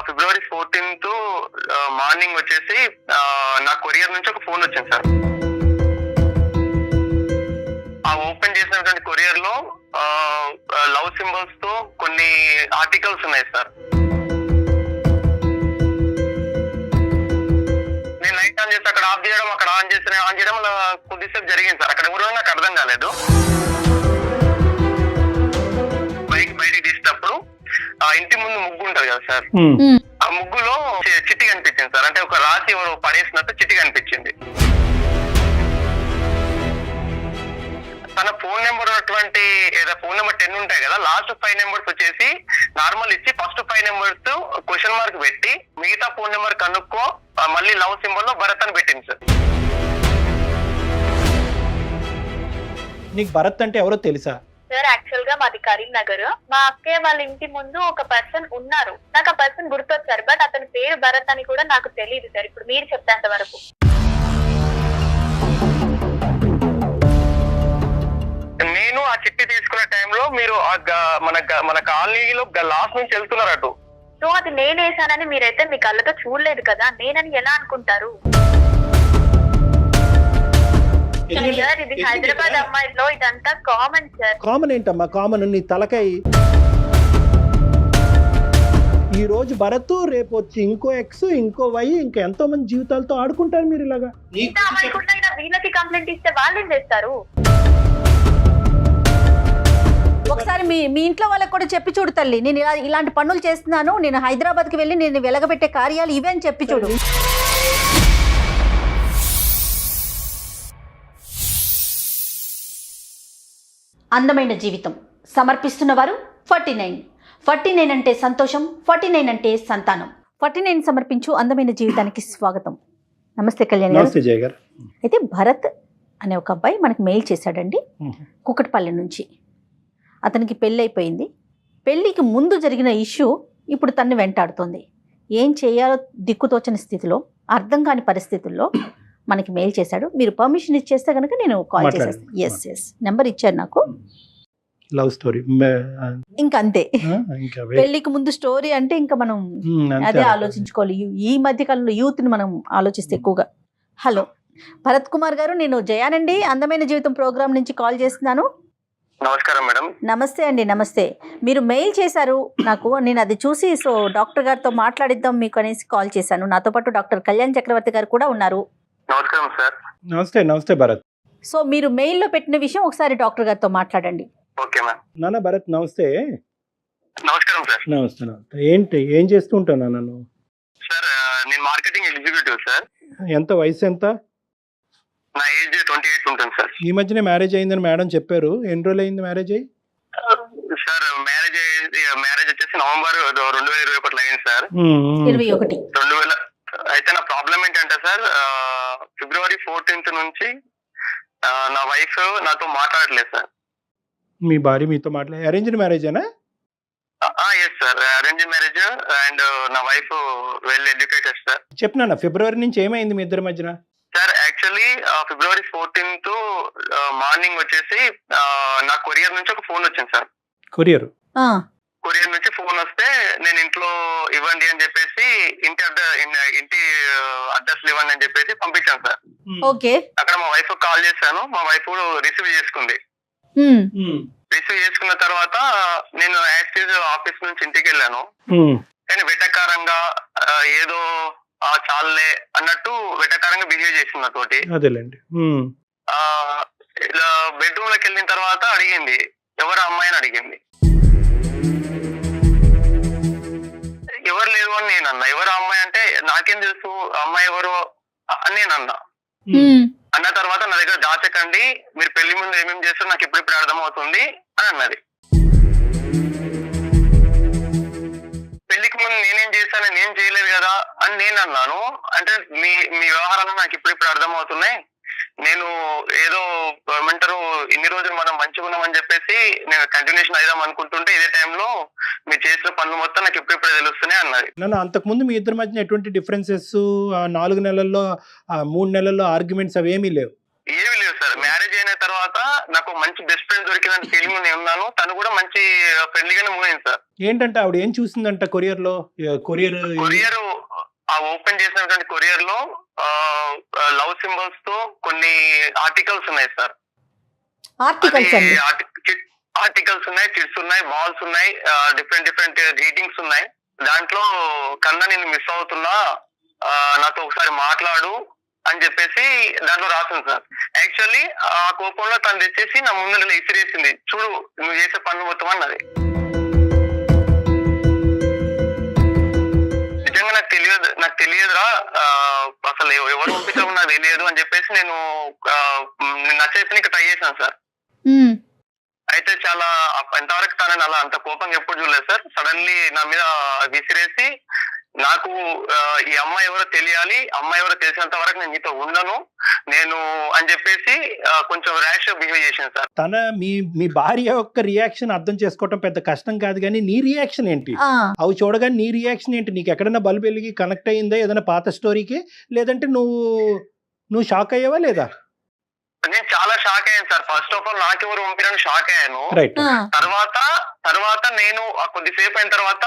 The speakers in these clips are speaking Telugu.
ఫిబ్రవరి 14th మార్నింగ్ వచ్చేసి నా కొరియర్ నుంచి ఒక ఫోన్ వచ్చింది సార్. ఆ ఓపెన్ చేసినటువంటి కొరియర్ లో లవ్ సింబల్స్ తో కొన్ని ఆర్టికల్స్ ఉన్నాయి సార్. నేను లైట్ ఆన్ చేసి అక్కడ ఆఫ్ చేయడం, అక్కడ ఆన్ చేయడం కొద్దిసేపు జరిగింది సార్. అక్కడ ఎవరో నాకు అర్థం కాలేదు. బయటికి తీసినప్పుడు ఆ ఇంటి ముందు ముగ్గు ఉంటది కదా సార్, ఆ ముగ్గులో చిట్టి కనిపించింది సార్. అంటే ఒక రాసి ఎవరు పడేసినట్టు చిట్టి కనిపించింది. తన ఫోన్ నెంబర్ ఉన్నటువంటి ఫోన్ నెంబర్ 10 ఉంటాయి కదా, లాస్ట్ 5 నెంబర్స్ వచ్చేసి నార్మల్ ఇచ్చి ఫస్ట్ 5 నెంబర్స్ క్వశ్చన్ మార్క్ పెట్టి మిగతా ఫోన్ నెంబర్ కనుక్కో మళ్ళీ లవ్ సింబల్ లో భరత్ అని పెట్టింది సార్. నీకు భరత్ అంటే ఎవరో తెలుసా? సార్ యాక్చువల్ గా మాది కరీంనగర్. మా అక్కయ్య వాళ్ళ ఇంటి ముందు ఒక పర్సన్ ఉన్నారు. నాకు ఆ పర్సన్ గుర్తొచ్చారు, బట్ అతని పేరు భరత్ అని కూడా నాకు తెలియదు సార్. ఇప్పుడు మీరు చెప్తాంత వరకు. నేను ఆ చిట్టి తీసుకునే టైంలో మీరు మన కాలనీలో లాస్ట్ నుంచి వెళ్తున్నారు అటు. సో అది నేనేసానని మీరైతే మీ కళ్ళతో చూడలేదు కదా, నేనని ఎలా అనుకుంటారు? సార్ ఇది హైదరాబాద్ అమ్మాయిలో ఇదంతా కామన్ సార్. కామన్ ఏంటమ్మా? కామన్ నీ తలకాయ. ఈ రోజు భరత్, రేపు వచ్చి ఇంకో ఎక్స్, ఇంకో వై, ఇంకా ఎంతో మంది జీవితాలతో ఆడుకుంటారు మీరు ఇలాగా. వీళ్ళకి కంప్లైంట్ ఇస్తే వాళ్ళు ఏం చేస్తారు? ఒకసారి మీ ఇంట్లో వాళ్ళకి కూడా చెప్పి చూడు తల్లి, నేను ఇలాంటి పనులు చేస్తున్నాను, నేను హైదరాబాద్కి వెళ్ళి నేను వెలగబెట్టే కార్యాలు ఇవే అని చెప్పి చూడు. అందమైన జీవితం సమర్పిస్తున్న వారు 49 అంటే సంతోషం, 49 అంటే సంతానం. 49 సమర్పించు అందమైన జీవితానికి స్వాగతం. నమస్తే కళ్యాణ్ గారు. జయ గారు. అయితే భరత్ అనే ఒక అబ్బాయి మనకి మెయిల్ చేశాడండి, కుకట్పల్లి నుంచి. అతనికి పెళ్ళి అయిపోయింది. పెళ్ళికి ముందు జరిగిన ఇష్యూ ఇప్పుడు తన్ని వెంటాడుతోంది. ఏం చేయాలో దిక్కుతోచని స్థితిలో, అర్థం కాని పరిస్థితుల్లో మనకి మెయిల్ చేశాడు. మీరు పర్మిషన్ ఇచ్చేస్తే కనుక నేను కాల్ చేసేస్తాను. ఎస్ నెంబర్ ఇచ్చారు నాకు. లవ్ స్టోరీ ఇంకా అంతే. పెళ్లికి ముందు స్టోరీ అంటే ఇంకా మనం అదే ఆలోచించుకోవాలి. ఈ మధ్య కాలంలో యూత్ ని మనం ఆలోచిస్తే ఎక్కువగా. హలో భరత్ కుమార్ గారు, నేను జయానండి, అందమైన జీవితం ప్రోగ్రామ్ నుంచి కాల్ చేస్తున్నాను. నమస్కారం మేడం. నమస్తే అండి. నమస్తే. మీరు మెయిల్ చేశారు నాకు, నేను అది చూసి సో డాక్టర్ గారితో మాట్లాడిద్దాం మీకు అనేసి కాల్ చేశాను. నాతో పాటు డాక్టర్ కళ్యాణ్ చక్రవర్తి గారు కూడా ఉన్నారు. నమస్కారం సార్. నమస్తే భరత్. సో మీరు మెయిల్లో పెట్టిన విషయం ఒకసారి డాక్టర్ గారితో మాట్లాడండి. Okay ma'am. నాన్న భరత్ నమస్తే. నమస్కారం సార్. నమస్తే. ఏంటి ఏం చేస్తూ ఉంటావు నన్ను? సార్ నేను మార్కెటింగ్ ఎగ్జిక్యూటివ్ సార్. ఎంత వయసు ఎంత? నా ఏజ్ 28 ఉంటుంది సార్. ఈ మధ్యనే మ్యారేజ్ అయిందని మేడం చెప్పారు. ఎన్ని రోజులు అయింది మ్యారేజ్ అయ్యి? సార్ మ్యారేజ్ వచ్చేసి నవంబర్ 2021 అయింది సార్. 21. అయితే నా ప్రాబ్లం ఏంటంటే సార్, ఫిబ్రవరి 14th నుంచి నా వైఫ్ నాతో మాట్లాడలేదు సార్. మీ భార్య మీతో మాట్లాడే అరేంజ్డ్ మ్యారేజేనా? Yes sir, arranged marriage. And నా వైఫ్ వెల్ ఎడ్యుకేటెడ్ సార్. చెప్పినా ఫిబ్రవరి నుంచి ఏమైంది మీ ఇద్దరి మధ్యన? సార్ యాక్చువల్లీ ఫిబ్రవరి 14th మార్నింగ్ వచ్చేసి నా కొరియర్ నుంచి ఒక ఫోన్ వచ్చింది సార్. కొరియర్ నుంచి ఫోన్ వస్తే నేను ఇంట్లో ఇవ్వండి అని చెప్పేసి ఇంటి అడ్రస్ ఇవ్వండి అని చెప్పేసి పంపించాను సార్. ఓకే. అక్కడ మా వైఫ్ కాల్ చేశాను. మా వైఫ్ రిసీవ్ చేసుకుంది. రిసీవ్ చేసుకున్న తర్వాత నేను యాక్చువల్ ఆఫీస్ నుంచి ఇంటికి వెళ్ళాను. కానీ వెటకారంగా ఏదో చాలే అన్నట్టు వెటకారంగా బిహేవ్ చేసింది నాతోటి. ఇలా బెడ్రూమ్ లోకి వెళ్ళిన తర్వాత అడిగింది, ఎవరు అమ్మాయి అని అడిగింది. ఎవరు లేదు అని నేను అన్నా. ఎవరు అమ్మాయి అంటే నాకేం తెలుసు అమ్మాయి ఎవరు అని నేను అన్నా. అన్న తర్వాత నా దగ్గర దాచకండి, మీరు పెళ్లి ముందు ఏమేమి చేస్తారో నాకు ఇప్పుడిప్పుడు అర్థమవుతుంది అని అన్నది. పెళ్లికి ముందు నేనేం చేశాను, నేను చేయలేదు కదా అని నేను అన్నాను. అంటే మీ వ్యవహారాలు నాకు ఇప్పుడిప్పుడు అర్థమవుతున్నాయి, నేను ఏదో ఏమంటారు ఇన్ని రోజులు మనం మంచిగా ఉన్నామని చెప్పేసి నేను కంటిన్యూషన్ అయిదాం అనుకుంటుంటే ఇదే టైంలో మీరు చేసిన పనులు మొత్తం నాకు ఇప్పుడిప్పుడే తెలుస్తున్నాయి అన్నది. నన్ను అంతకుముందు మీ ఇద్దరి మధ్యన ఎటువంటి డిఫరెన్సెస్ 4 నెలల్లో 3 నెలల్లో ఆర్గ్యుమెంట్స్ అవేమీ లేవు? ఏమీ లేదు సార్. మ్యారేజ్ అయిన తర్వాత నాకు మంచి బెస్ట్ ఫ్రెండ్ దొరికిన ఫీలింగ్ నేను ఉన్నాను. తను కూడా మంచి ఫ్రెండ్లీగానే మూవ్ అయింది సార్. ఏంటంటే ఆవిడ ఏం చూసిందంట కొరియర్ ఆ ఓపెన్ చేసినటువంటి కొరియర్ లో లవ్ సింబల్స్ తో కొన్ని ఆర్టికల్స్ ఉన్నాయి సార్. ఆర్టికల్స్ ఉన్నాయి, కిడ్స్ ఉన్నాయి, బాల్స్ ఉన్నాయి, డిఫరెంట్ గ్రీటింగ్స్ ఉన్నాయి. దాంట్లో కన్నా నేను మిస్ అవుతున్నా, నాతో ఒకసారి మాట్లాడు అని చెప్పేసి దాంట్లో రాసింది సార్. యాక్చువల్లీ ఆ కోపంలో తను తెచ్చేసి నా ముందు ఇసిరేసింది, చూడు నువ్వు చేసే పనులు మొత్తం అన్నది. నిజంగా నాకు తెలియదురా, అసలు ఎవరు పంపించామో నాకు తెలియదు అని చెప్పేసి నేను నచ్చేసి ట్రై చేశాను సార్. అయితే చాలా ఎంతవరకు తనని అలా అంత కోపంగా ఎప్పుడు చూడలేదు సార్. సడన్లీ నా మీద విసిరేసి నాకు ఈ అమ్మాయి ఎవరో తెలియాలి, అమ్మాయి ఎవరో తెలిసినంత వరకు నేను నీతో ఉండను నేను అని చెప్పేసి కొంచెం ర్యాష్ బిహేవ్ చేశాను సార్. తన మీ భార్య యొక్క రియాక్షన్ అర్థం చేసుకోవటం పెద్ద కష్టం కాదు, కానీ నీ రియాక్షన్ ఏంటి? అవి చూడగానే నీ రియాక్షన్ ఏంటి? నీకు ఎక్కడైనా బల్బు వెలిగి కనెక్ట్ అయ్యిందా ఏదైనా పాత స్టోరీకి, లేదంటే నువ్వు షాక్ అయ్యావా లేదా? నేను చాలా షాక్ అయ్యాను సార్. ఫస్ట్ ఆఫ్ ఆల్ నాకెవరు పంపినని షాక్ అయ్యాను. తర్వాత నేను కొద్దిసేపు అయిన తర్వాత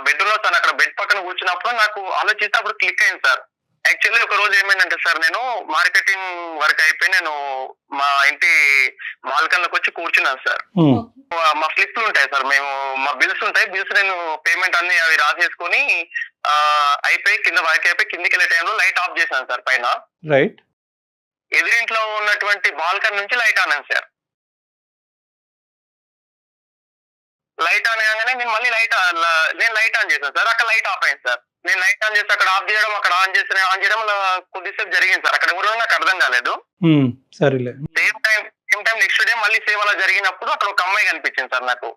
బెడ్ లో తను అక్కడ బెడ్ పక్కన కూర్చున్నప్పుడు నాకు ఆలోచిస్తే అప్పుడు క్లిక్ అయింది సార్. యాక్చువల్లీ ఒక రోజు ఏమైందంటే సార్, నేను మార్కెటింగ్ వర్క్ అయిపోయి నేను మా ఇంటి బాల్కన్లోకి వచ్చి కూర్చున్నాను సార్. మా స్లిప్లు ఉంటాయి సార్, మా బిల్స్ ఉంటాయి. బిల్స్ నేను పేమెంట్ అన్ని అవి రాసేసుకొని అయిపోయి కింద వర్క్ అయిపోయి కిందికి వెళ్ళే టైంలో లైట్ ఆఫ్ చేశాను సార్ పైన. రైట్. ఎదురింట్లో ఉన్నటువంటి బాల్కన్ నుంచి లైట్ ఆనాను సార్. లైట్ ఆన్ కాగానే నేను మళ్ళీ లైట్ ఆన్ చేశాను సార్. అక్కడ లైట్ ఆఫ్ అయింది సార్. నేను లైట్ ఆన్ చేసి అక్కడ ఆఫ్ చేయడం, అక్కడ ఆన్ చేయడం కొద్దిసేపు జరిగింది సార్. అక్కడ కూడా నాకు అర్థం కాలేదు. సరేలే. సేమ్ టైం నెక్స్ట్ డే మళ్ళీ సేమ్ అలా జరిగినప్పుడు అక్కడ ఒక అమ్మాయి కనిపించింది సార్ నాకు.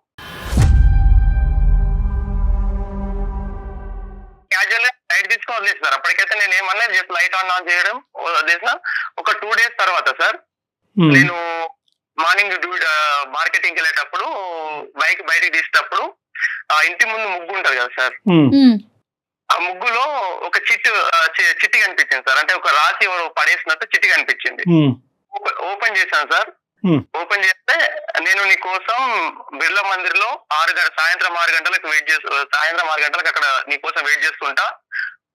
క్యాజువల్ గా లైట్ తీసుకొని వదిలేసి సార్. అప్పటికైతే నేను ఏమన్నా జస్ట్ లైట్ ఆన్ చేయడం వదిలేసిన. ఒక 2 days తర్వాత సార్ నేను మార్నింగ్ మార్కెటింగ్ కి వెళ్ళేటప్పుడు బైక్ బయటకు తీసేటప్పుడు ఇంటి ముందు ముగ్గు ఉంటది కదా సార్, ఆ ముగ్గులో ఒక చిట్టి కనిపించింది సార్. అంటే ఒక రాసి ఎవరు పడేసినట్టు చిట్టి కనిపించింది. ఓపెన్ చేశాను సార్. ఓపెన్ చేస్తే నేను నీ కోసం బిర్లా మందిర్ లో సాయంత్రం 6 గంటలకు అక్కడ నీ కోసం వెయిట్ చేస్తుంటా,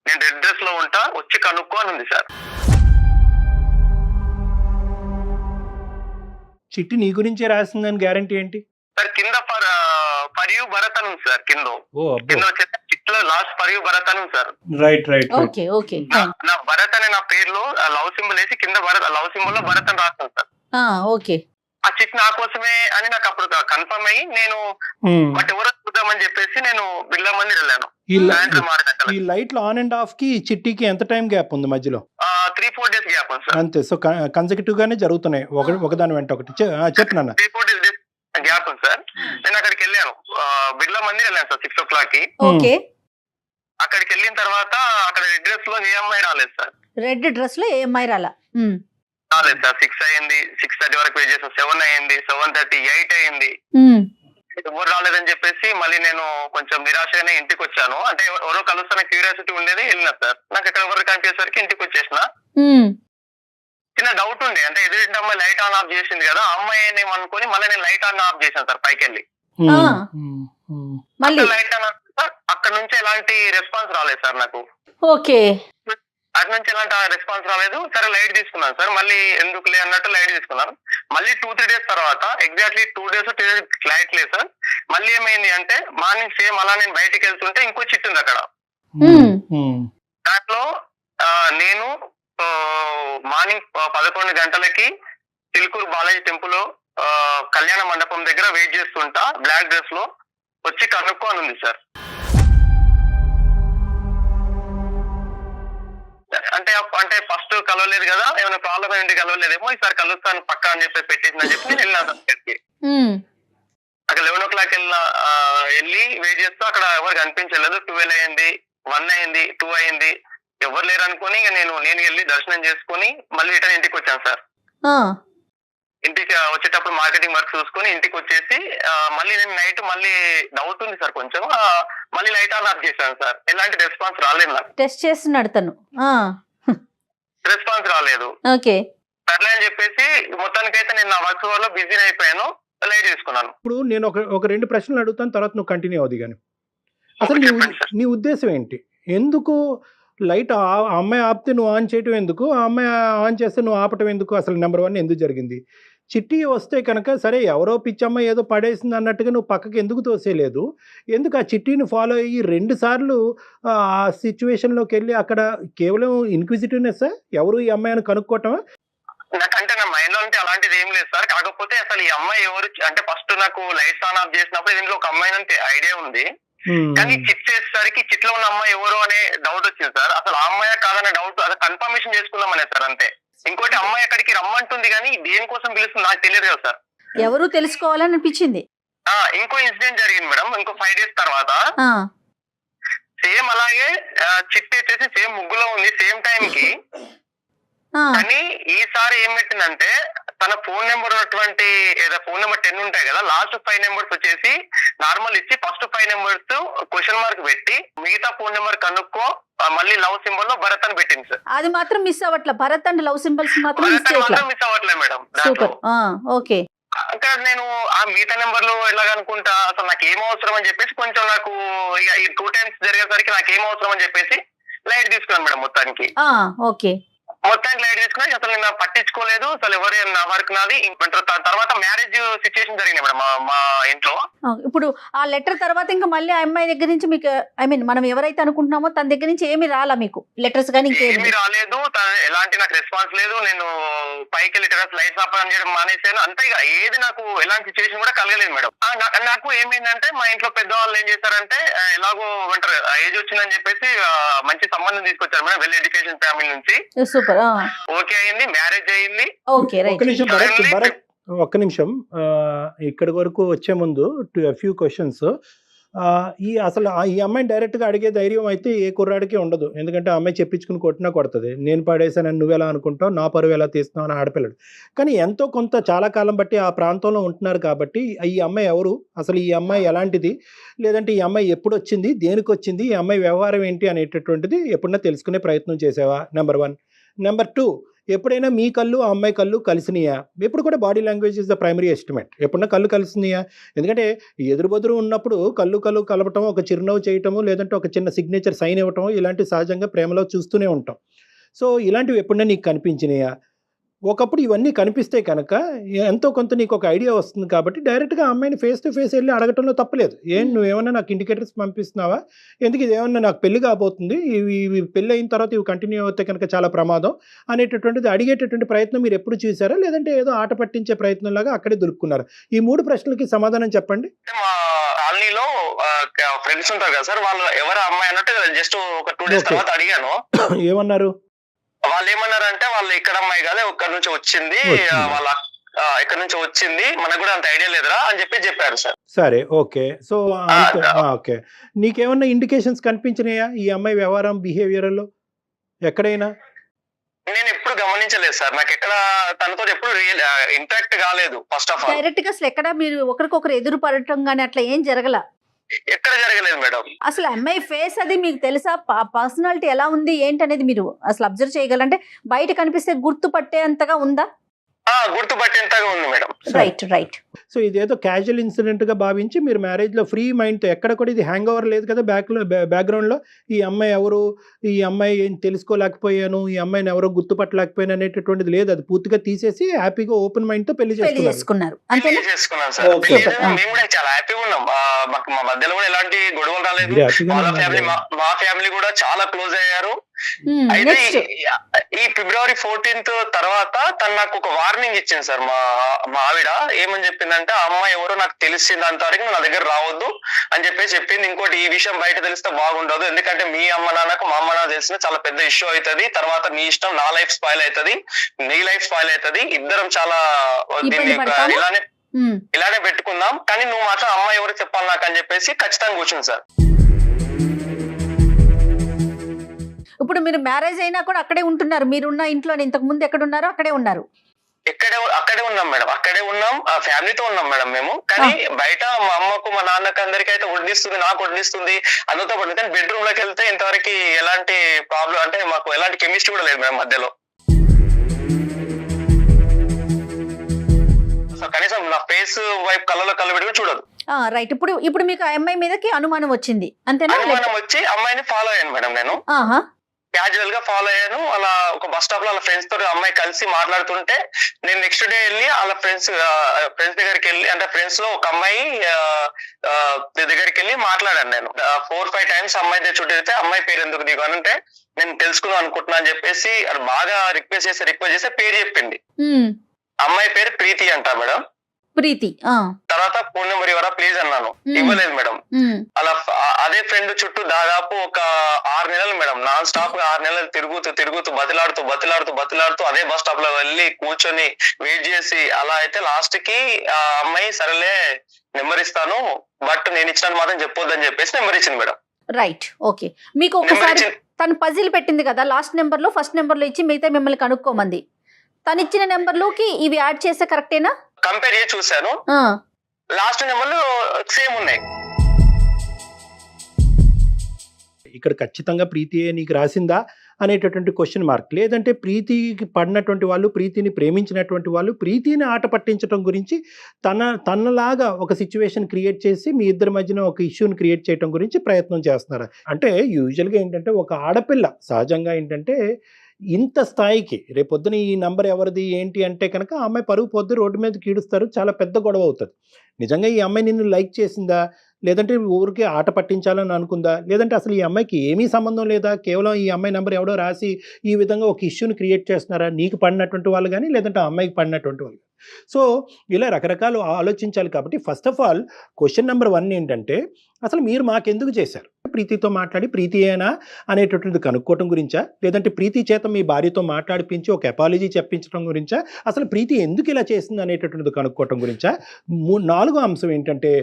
నేను రెడ్ డ్రెస్ లో ఉంటా, వచ్చి కనుక్కో అని ఉంది సార్. చిట్టి నీ గురించే రాసిందని గ్యారంటీ ఏంటి సార్? కింద ఫర్ యూ భరత్ అని ఉంది సార్. కింద వచ్చేసి చిట్లో లాస్ట్ ఫర్ యూ భరత్ అని ఉంది సార్. రైట్. నా భరత్ అనే నా పేరులో లవ్ సింబల్ వేసి కింద లవ్ సింబల్ లో భరత్ అని రాస్తాను సార్. ఆ చిట్ నా కోసమే అని నాకు అప్పుడు కన్ఫర్మ్ అయ్యి నేను బట్ ఎవరో చూద్దామని చెప్పేసి నేను బిర్లా మందిర్ వెళ్ళాను. సాయంత్రం 6 గంటలకు. ఈ లైట్ ఆన్ అండ్ ఆఫ్ కి చిట్టికి ఎంత టైం గ్యాప్ ఉంది మధ్యలో? 3-4 days గ్యాప్ ఉంది సార్. అంతే. సో కన్సెక్యూటివ్ గానే జరుగుతున్నాయి, ఒకదాని వెంట ఒకటి. చెప్పు నాన్న. 3-4 days గ్యాప్ ఉంది సార్. నేను అక్కడికి వెళ్ళాను, బిర్లా మందిర్ వెళ్ళాను సార్ 6 o'clock కి. అక్కడికి వెళ్ళిన తర్వాత అక్కడ రెడ్ డ్రెస్ లో ఏ అమ్మాయి రాలేదు సార్. రెడ్ డ్రెస్ లో ఏ అమ్మాయి రాలేదు సార్. 6 అయింది, 6:30 వరకు వెయిట్ చేసాం. 7 అయింది, 7:30, 8 అయింది. ఎవరు రాలేదని చెప్పేసి మళ్ళీ నేను కొంచెం నిరాశగానే ఇంటికి వచ్చాను. అంటే ఎవరో కలుస్తున్న క్యూరియాసిటీ ఉండేది, వెళ్ళినా సార్. నాకు ఇక్కడ ఎవరు కనిపించేసరికి ఇంటికి వచ్చేసిన. చిన్న డౌట్ ఉండే, అంటే ఎదురింటి అమ్మాయి లైట్ ఆన్ ఆఫ్ చేసింది కదా, అమ్మాయి అనుకుని మళ్ళీ నేను లైట్ ఆన్ ఆఫ్ చేశాను సార్ పైకి వెళ్ళి. లైట్ ఆన్ ఆఫ్, అక్కడ నుంచి ఎలాంటి రెస్పాన్స్ రాలేదు సార్ నాకు. అటు నుంచి ఎలాంటి రెస్పాన్స్ రాలేదు. సరే లైట్ తీసుకున్నాను సార్. మళ్ళీ ఎందుకులే అన్నట్టు లైట్ తీసుకున్నాను. మళ్ళీ 2-3 days తర్వాత ఎగ్జాక్ట్లీ 2 days లైట్ లేదు సార్. మళ్ళీ ఏమైంది అంటే మార్నింగ్ సేమ్ అలా నేను బయటికి వెళ్తుంటే ఇంకో చిట్టు ఉంది అక్కడ. దాంట్లో నేను మార్నింగ్ 11 గంటలకి చిలుకూరు బాలాజీ టెంపుల్ కళ్యాణ మండపం దగ్గర వెయిట్ చేస్తుంటా, బ్లాక్ డ్రెస్ లో, వచ్చి కనుక్కో అని ఉంది సార్. అంటే ఫస్ట్ కలవలేదు కదా, ఏమైనా ప్రాబ్లం ఏంటి కలవలేదేమో, ఈసారి కలుస్తాను పక్కా అని చెప్పి పెట్టేసిందని చెప్పి నేను వెళ్ళినా సార్. అక్కడ 11 o'clock వెళ్ళి వెయిట్ చేస్తూ అక్కడ ఎవరు కనిపించలేదు. 12 అయింది, 1 అయింది, 2 అయింది. ఎవరు లేరు అనుకుని ఇక నేను వెళ్ళి దర్శనం చేసుకుని మళ్ళీ రిటర్న్ ఇంటికి వచ్చాను సార్. ఆ, ఇంటికి వచ్చేటప్పుడు మార్కెటింగ్ వర్క్ చూసుకొని ఇంటికి వచ్చేసి మళ్ళీ నేను నైట్ మళ్ళీ డౌట్ ఉంది సార్ కొంచెం, మళ్ళీ లైట్ ఆన్ ఆఫ్ చేశాను సార్. ఎలాంటి రెస్పాన్స్ రాలేదు నాకు. టెస్ట్ చేస్తున్నాడు తను. ఆ, రెస్పాన్స్ రాలేదు. ఓకే. సర్లే అని చెప్పేసి మొత్తానికైతే నేను నా వర్క్ వల్ల బిజీ అయిపోయాను, లైట్ తీసుకున్నాను. ఇప్పుడు నేను ఒక 2 ప్రశ్నలు అడుగుతాను, తర్వాత నువ్వు కంటిన్యూ అవుది. కానీ అసలు నీ ఉద్దేశం ఏంటి? ఎందుకు లైట్ ఆ అమ్మాయి ఆపితే నువ్వు ఆన్ చేయటం ఎందుకు, ఆ అమ్మాయి ఆన్ చేస్తే నువ్వు ఆపటం ఎందుకు? అసలు నెంబర్ 1 ఎందుకు జరిగింది? చిట్టి వస్తే కనుక సరే ఎవరో పిచ్చమ్మ ఏదో పడేసింది అన్నట్టుగా నువ్వు పక్కకి ఎందుకు తోసేయలేదు? ఎందుకు ఆ చిట్టిని ఫాలో అయ్యి 2 సార్లు ఆ సిచ్యువేషన్లోకి వెళ్ళి అక్కడ కేవలం ఇన్క్విజిటివ్నెస్, ఎవరు ఈ అమ్మాయిని కనుక్కోవటమా? నాకంటే నా మైండ్ లో అంటే అలాంటిది ఏం లేదు సార్. కాకపోతే అసలు ఈ అమ్మాయి ఎవరు అంటే ఫస్ట్ నాకు లైట్స్ ఆన్ ఆఫ్ చేసినప్పుడు దీంట్లో ఒక అమ్మాయి అంటే ఐడియా ఉంది, కానీ చిట్ చేసేసరికి చిట్ లో ఉన్న అమ్మాయి ఎవరు అనే డౌట్ వచ్చింది సార్. అసలు ఆ అమ్మాయి కాదనే డౌట్, అసలు కన్ఫర్మేషన్ చేసుకుందామనే సార్ అంతే. ఇంకోటి అమ్మాయి అక్కడికి రమ్మంటుంది కానీ దేనికోసం పిలుస్తుంది నాకు తెలియదు కదా సార్. ఎవరు తెలుసుకోవాలని అనిపించింది. ఇంకో ఇన్సిడెంట్ జరిగింది మేడం. ఇంకో 5 days తర్వాత సేమ్ అలాగే చిట్ వచ్చేసి సేమ్ ముగ్గులో ఉంది సేమ్ టైం కి. కానీ ఈసారి ఏం పెట్టిందంటే తన ఫోన్ నెంబర్ ఉన్నటువంటి ఏదో ఫోన్ నెంబర్ 10 ఉంటాయి కదా, లాస్ట్ 5 నెంబర్స్ వచ్చేసి నార్మల్ ఇచ్చి ఫస్ట్ 5 నెంబర్స్ క్వశ్చన్ మార్క్ పెట్టి మిగతా ఫోన్ నెంబర్ కనుక్కో మళ్ళీ లవ్ సింబల్ లో భరత్ అని పెట్టింది సార్. అది మాత్రం మిస్ అవ్వట్లే, భరత్ అండ్ లవ్ సింబల్స్ మాత్రం మిస్ అవ్వట్లేదు మేడం. సూపర్. ఓకే. అక్కడ నేను ఆ మిగతా నెంబర్లు ఎలాగనుకుంటా, అసలు నాకు ఏం అవసరం అని చెప్పేసి కొంచెం నాకు ఇక ఈ 2 times జరిగేసరికి నాకు ఏం అవసరం అని చెప్పేసి లైట్ తీసుకున్నాను మేడం మొత్తానికి. ఓకే. మొత్తానికి లైట్ తీసుకున్నా, అసలు నేను పట్టించుకోలేదు అసలు ఎవరు నా వర్క్ నాది. తర్వాత మ్యారేజ్ సిచ్యుయేషన్ జరిగింది మేడం మా ఇంట్లో. ఇప్పుడు ఆ లెటర్ తర్వాత ఇంకా మళ్ళీ ఆ అమ్మాయి దగ్గర నుంచి మీకు మనం ఎవరైతే అనుకుంటున్నామో తన దగ్గర నుంచి ఏమి రాలా మీకు లెటర్స్ కానీ? ఏమీ రాలేదు, ఎలాంటి నాకు రెస్పాన్స్ లేదు. నేను పైకి లెటర్స్ లైట్స్ ఆఫ్ చేయడం మానేసాను అంతే. ఇక ఏది నాకు ఎలాంటి సిచ్యువేషన్ కూడా కలగలేదు మేడం. నాకు ఏమైందంటే మా ఇంట్లో పెద్దవాళ్ళు ఏం చేశారంటే ఎలాగో అంటారు ఏజ్ వచ్చిందని చెప్పేసి మంచి సంబంధం తీసుకొచ్చారు మేడం, వెల్ ఎడ్యుకేషన్ ఫ్యామిలీ నుంచి. సూపర్. ఓకే అయింది, మ్యారేజ్ అయింది. ఒక్క నిమిషం ఇక్కడి వరకు వచ్చే ముందు ఫ్యూ క్వశ్చన్స్. అసలు ఈ అమ్మాయిని డైరెక్ట్గా అడిగే ధైర్యం అయితే ఏ కుర్రాడికి ఉండదు, ఎందుకంటే ఆ అమ్మాయి చెప్పించుకుని కొట్టినా కొడుతుంది. నేను పడేసానని నువ్వెలా అనుకుంటావు, నా పరువు ఎలా తీస్తున్నావు అని ఆడపిల్లడు. కానీ ఎంతో కొంత చాలా కాలం బట్టి ఆ ప్రాంతంలో ఉంటున్నారు కాబట్టి ఈ అమ్మాయి ఎవరు, అసలు ఈ అమ్మాయి ఎలాంటిది, లేదంటే ఈ అమ్మాయి ఎప్పుడు వచ్చింది, దేనికి వచ్చింది, ఈ అమ్మాయి వ్యవహారం ఏంటి అనేటటువంటిది ఎప్పుడన్నా తెలుసుకునే ప్రయత్నం చేసావా? నెంబర్ 1. నెంబర్ 2, ఎప్పుడైనా మీ కళ్ళు ఆ అమ్మాయి కళ్ళు కలిసినాయా? ఎప్పుడు కూడా body language is the primary estimate. ఎప్పుడన్నా కళ్ళు కలిసినాయా? ఎందుకంటే ఎదురు ఉన్నప్పుడు కళ్ళు కలపటం, ఒక చిరునవ్వు చేయటము, లేదంటే ఒక చిన్న సిగ్నేచర్ సైన్ ఇవ్వటం, ఇలాంటి సహజంగా ప్రేమలో చూస్తూనే ఉంటాం. సో ఇలాంటివి ఎప్పుడన్నా నీకు కనిపించినాయా? ఒకప్పుడు ఇవన్నీ కనిపిస్తే కనుక ఎంతో కొంత నీకు ఒక ఐడియా వస్తుంది కాబట్టి డైరెక్ట్గా అమ్మాయిని ఫేస్ టు ఫేస్ వెళ్ళి అడగటంలో తప్పలేదు. నువ్వేమన్నా నాకు ఇండికేటర్స్ పంపిస్తున్నావా, ఎందుకు ఇదేమన్నా నాకు పెళ్లి కాబోతుంది, ఇవి పెళ్ళి అయిన తర్వాత ఇవి కంటిన్యూ అవుతే కనుక చాలా ప్రమాదం అనేటటువంటిది అడిగేటటువంటి ప్రయత్నం మీరు ఎప్పుడు చూసారా, లేదంటే ఏదో ఆట పట్టించే ప్రయత్నంలాగా అక్కడే దొరుకున్నారు? ఈ 3 ప్రశ్నలకి సమాధానం చెప్పండి. మా కాలనీలో ఫ్రెండ్స్ ఉంటారు కదా సార్, వాళ్ళు ఎవరు అమ్మాయి అన్నట్టు జస్ట్ ఒక 2 days తర్వాత అడిగాను. ఏమన్నారు? వాళ్ళు ఏమన్నారంటే వాళ్ళు ఇక్కడ అమ్మాయి కాదు, ఒక్కడి నుంచి వచ్చింది, వాళ్ళ ఎక్కడి నుంచి వచ్చింది, మనకు కూడా అంత ఐడియా లేదురా అని చెప్పారు సార్. సరే, ఓకే. సో ఓకే, నీకేమన్నా ఇండికేషన్స్ కనిపించినాయా ఈ అమ్మాయి వ్యవహారం, బిహేవియర్లో ఎక్కడైనా? నేను ఎప్పుడు గమనించలేదు సార్, నాకు ఎక్కడ తనతో ఎప్పుడు ఇంటరాక్ట్ కాలేదు. ఫస్ట్ ఆఫ్ ఆల్ డైరెక్ట్ గా అసలు ఎక్కడ మీరు ఒకరికొకరు ఎదురు పడటం గానీ అట్లా ఏం జరగల? ఎక్కడ జరగలేదు మేడం. అసలు అమ్మాయి ఫేస్ అది మీకు తెలుసా? పర్సనాలిటీ ఎలా ఉంది ఏంటి అనేది మీరు అసలు అబ్జర్వ్ చేయగలంటే బయట కనిపిస్తే గుర్తుపట్టే అంతగా ఉందా? గుర్తుపట్టేంతగా ఉంది మేడం. రైట్. సో ఇదేదో క్యాజువల్ ఇన్సిడెంట్ గా భావించి మీరు మ్యారేజ్ లో ఫ్రీ మైండ్ తో, ఎక్కడ కూడా ఇది హ్యాంగ్ ఓవర్ లేదు కదా బ్యాక్గ్రౌండ్ లో, ఈ అమ్మాయి ఎవరు, ఈ అమ్మాయి ఏం తెలుసుకోలేకపోయాను, ఈ అమ్మాయిని ఎవరో గుర్తుపట్టలేకపోయాను అనేటటువంటిది లేదు. అది పూర్తిగా తీసేసి హ్యాపీగా ఓపెన్ మైండ్ తో పెళ్లి చేసుకున్నారు. చేసుకున్నాం సార్. మేము కూడా చాలా హ్యాపీగా ఉన్నాం. మా మధ్యలో కూడా ఎలాంటి గొడవలు రాలేదు. మా ఫ్యామిలీ కూడా చాలా క్లోజ్ అయ్యారు. అయితే ఈ February 14th తర్వాత తను నాకు ఒక వార్నింగ్ ఇచ్చింది సార్. మా ఆవిడ ఏమని చెప్పిందంటే, ఆ అమ్మాయి ఎవరో నాకు తెలిసింది అంతవరకు నా దగ్గర రావద్దు అని చెప్పింది. ఇంకోటి, ఈ విషయం బయట తెలిస్తే బాగుండదు, ఎందుకంటే మీ అమ్మ నాన్నకు మా అమ్మ నాన్న తెలిసిన చాలా పెద్ద ఇష్యూ అవుతుంది, తర్వాత నీ ఇష్టం, నా లైఫ్ స్పాయిల్ అవుతుంది, నీ లైఫ్ స్పాయిల్ అవుతుంది, ఇద్దరం చాలా దీన్ని ఇలానే పెట్టుకుందాం, కానీ నువ్వు మాత్రం అమ్మాయి ఎవరు చెప్పాలి నాకు అని చెప్పేసి ఖచ్చితంగా కూర్చుంది సార్. ఇప్పుడు మీరు మ్యారేజ్ అయినా కూడా అక్కడే ఉంటున్నారు, మీరున్న ఇంట్లో ఇంతకు ముందు ఎక్కడ ఉన్నారో అక్కడే ఉన్నారు. అక్కడే ఉన్నాం మేడం, అక్కడే ఉన్నాం, ఫ్యామిలీతో ఉన్నాం మేడం మేము. కానీ బయట మా అమ్మకు మా నాన్నకు అందరికీ అయితే వడ్డిస్తుంది, నాకు వడ్డిస్తుంది, అందరితో పడుతుంది. కానీ బెడ్రూమ్ లోకి వెళ్తే ఇంతవరకు ఎలాంటి ప్రాబ్లం అంటే మాకు ఎలాంటి కెమిస్ట్రీ కూడా లేదు మేడం మధ్యలో. కనీసం నా ఫేస్ వైపు కళ్ళలో కళ్ళు పెట్టుకుని చూడదు. రైట్. ఇప్పుడు మీకు ఆ అమ్మాయి మీదకి అనుమానం వచ్చింది అంతేనా? అనుమానం వచ్చి అమ్మాయిని ఫాలో అయ్యాను మేడం. నేను క్యాజువల్ గా ఫాలో అయ్యాను. అలా ఒక బస్ స్టాప్ లో వాళ్ళ ఫ్రెండ్స్ తోటి అమ్మాయి కలిసి మాట్లాడుతుంటే నేను నెక్స్ట్ డే వెళ్ళి వాళ్ళ ఫ్రెండ్స్ దగ్గరికి వెళ్ళి, అంటే ఫ్రెండ్స్ లో ఒక అమ్మాయి దగ్గరికి వెళ్ళి మాట్లాడాను. నేను 4-5 టైమ్స్ అమ్మాయి చుట్టూ తిరిగితే అమ్మాయి పేరు ఎందుకు దిగు అని అంటే నేను తెలుసుకుందాం అనుకుంటున్నా అని చెప్పేసి అది బాగా రిక్వెస్ట్ చేస్తే పేరు చెప్పింది. అమ్మాయి పేరు ప్రీతి అంట మేడం. ప్రీతి. తర్వాత ఫోన్ నెంబర్ ఇవ్వరా ప్లీజ్ అన్నాను, ఇవ్వలేదు మేడం. అలా అదే ఫ్రెండ్ చుట్టూ దాదాపు ఒక 6 నెలలు మేడం, నాన్ స్టాప్ గా 6 నెలలు తిరుగుతూ బతిలాడుతూ అదే బస్ స్టాప్ లో వెళ్ళి కూర్చొని వెయిట్ చేసి అలా అయితే లాస్ట్ కి ఆ అమ్మాయి సరేలే నెంబర్ ఇస్తాను బట్ నేను ఇచ్చినట్టు మాత్రం చెప్పొద్దని చెప్పేసి నెంబర్ ఇచ్చింది మేడం. Right, okay. మీకు ఒకసారి తను పజిల్ పెట్టింది కదా, లాస్ట్ నెంబర్ లో ఫస్ట్ నెంబర్ లో ఇచ్చి మిగతా మిమ్మల్ని కనుక్కోమంది. తను ఇచ్చిన నెంబర్లోకి ఇవి యాడ్ చేస్తే కరెక్టేనా? కంపేర్ చేసి చూసాను, లాస్ట్ నెంబర్లు సేమ్ ఉన్నాయి. ఇక్కడ ఖచ్చితంగా ప్రీతియే నీకు రాసిందా అనేటటువంటి క్వశ్చన్ మార్క్. లేదంటే ప్రీతికి పడినటువంటి వాళ్ళు, ప్రీతిని ప్రేమించినటువంటి వాళ్ళు ప్రీతిని ఆట పట్టించడం గురించి తనలాగా ఒక సిచ్యువేషన్ క్రియేట్ చేసి మీ ఇద్దరి మధ్యన ఒక ఇష్యూని క్రియేట్ చేయడం గురించి ప్రయత్నం చేస్తున్నారు. అంటే యూజువల్గా ఏంటంటే ఒక ఆడపిల్ల సహజంగా ఏంటంటే ఇంత స్థాయికి రేపొద్దున ఈ నంబర్ ఎవరిది ఏంటి అంటే కనుక ఆ అమ్మాయి పరుగు పొద్దు రోడ్డు మీద కీడుస్తారు, చాలా పెద్ద గొడవ అవుతుంది. నిజంగా ఈ అమ్మాయి నిన్ను లైక్ చేసిందా, లేదంటే ఊరికి ఆట పట్టించాలని అనుకుందా, లేదంటే అసలు ఈ అమ్మాయికి ఏమీ సంబంధం లేదా, కేవలం ఈ అమ్మాయి నెంబర్ ఎవడో రాసి ఈ విధంగా ఒక ఇష్యూని క్రియేట్ చేస్తున్నారా, నీకు పడినటువంటి వాళ్ళు కానీ లేదంటే ఆ అమ్మాయికి పడినటువంటి వాళ్ళు. సో ఇలా రకరకాలు ఆలోచించాలి. కాబట్టి first of all question number 1 ఏంటంటే అసలు మీరు మాకెందుకు చేశారు? ప్రీతితో మాట్లాడి ప్రీతియేనా అనేటటువంటిది కనుక్కోవటం గురించా, లేదంటే ప్రీతి చేత మీ భార్యతో మాట్లాడిపించి ఒక అపాలజీ చెప్పించడం గురించా, అసలు ప్రీతి ఎందుకు ఇలా చేసింది అనేటటువంటిది కనుక్కోవటం గురించా? 4వ అంశం ఏంటంటే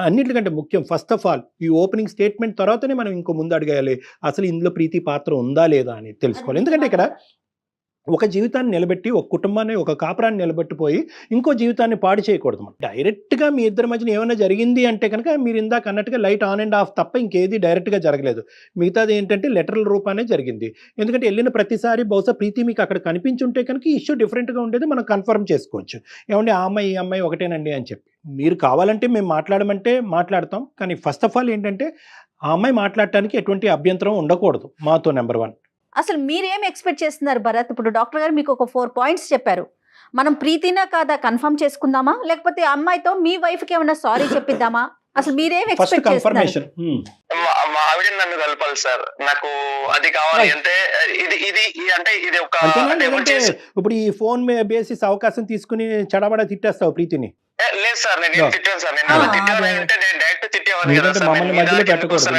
అన్నిటికంటే ముఖ్యం, ఫస్ట్ ఆఫ్ ఆల్ ఈ ఓపెనింగ్ స్టేట్మెంట్ తర్వాతనే మనం ఇంకో ముందు అడగాలి అసలు ఇందులో ప్రీతి పాత్ర ఉందా లేదా అని తెలుసుకోవాలి. ఎందుకంటే ఇక్కడ ఒక జీవితాన్ని నిలబెట్టి ఒక కుటుంబాన్ని ఒక కాపురాన్ని నిలబెట్టిపోయి ఇంకో జీవితాన్ని పాడు చేయకూడదు. డైరెక్ట్గా మీ ఇద్దరి మధ్యన ఏమైనా జరిగింది అంటే కనుక మీరు ఇందాక అన్నట్టుగా లైట్ ఆన్ అండ్ ఆఫ్ తప్ప ఇంకేది డైరెక్ట్గా జరగలేదు. మిగతాది ఏంటంటే లెటరల్ రూపానే జరిగింది. ఎందుకంటే వెళ్ళిన ప్రతిసారి బహుశా ప్రీతి మీకు అక్కడ కనిపించుంటే కనుక ఈ ఇష్యూ డిఫరెంట్గా ఉండేది, మనం కన్ఫర్మ్ చేసుకోవచ్చు. ఏమంటే ఆ అమ్మాయి ఈ అమ్మాయి ఒకటేనండి అని చెప్పి మీరు కావాలంటే మేము మాట్లాడమంటే మాట్లాడతాం. కానీ ఫస్ట్ ఆఫ్ ఆల్ ఏంటంటే ఆ అమ్మాయి మాట్లాడటానికి ఎటువంటి అభ్యంతరం ఉండకూడదు మాతో. నెంబర్ 1 అసలు మీరేం ఎక్స్పెక్ట్ చేస్తున్నారు భరత్? ఇప్పుడు డాక్టర్ గారు మీకు ఒక 4 పాయింట్స్ చెప్పారు. మనం ప్రీతినా కాదా కన్ఫర్మ్ చేసుకుందామా, లేకపోతే అమ్మాయితో మీ వైఫ్ కి ఏమైనా సారీ చెప్పిద్దామా? అసలు మీరేం ఎక్స్పెక్ట్ చేస్తున్నారు? మా ఆవిడ నన్ను కలపాలి సార్, నాకు అది కావాలి. అంటే ఇది అంటే ఇది ఒక ఇప్పుడు ఈ ఫోన్ బేసిస్ అవకాశం తీసుకుని చడబడ తిట్టేస్తావు ప్రీతిని? లేదు సార్, నేను తిట్టాను సార్. నేను తిట్టానంటే నేను డైరెక్ట్ తిట్టేవాడిని కదా సార్.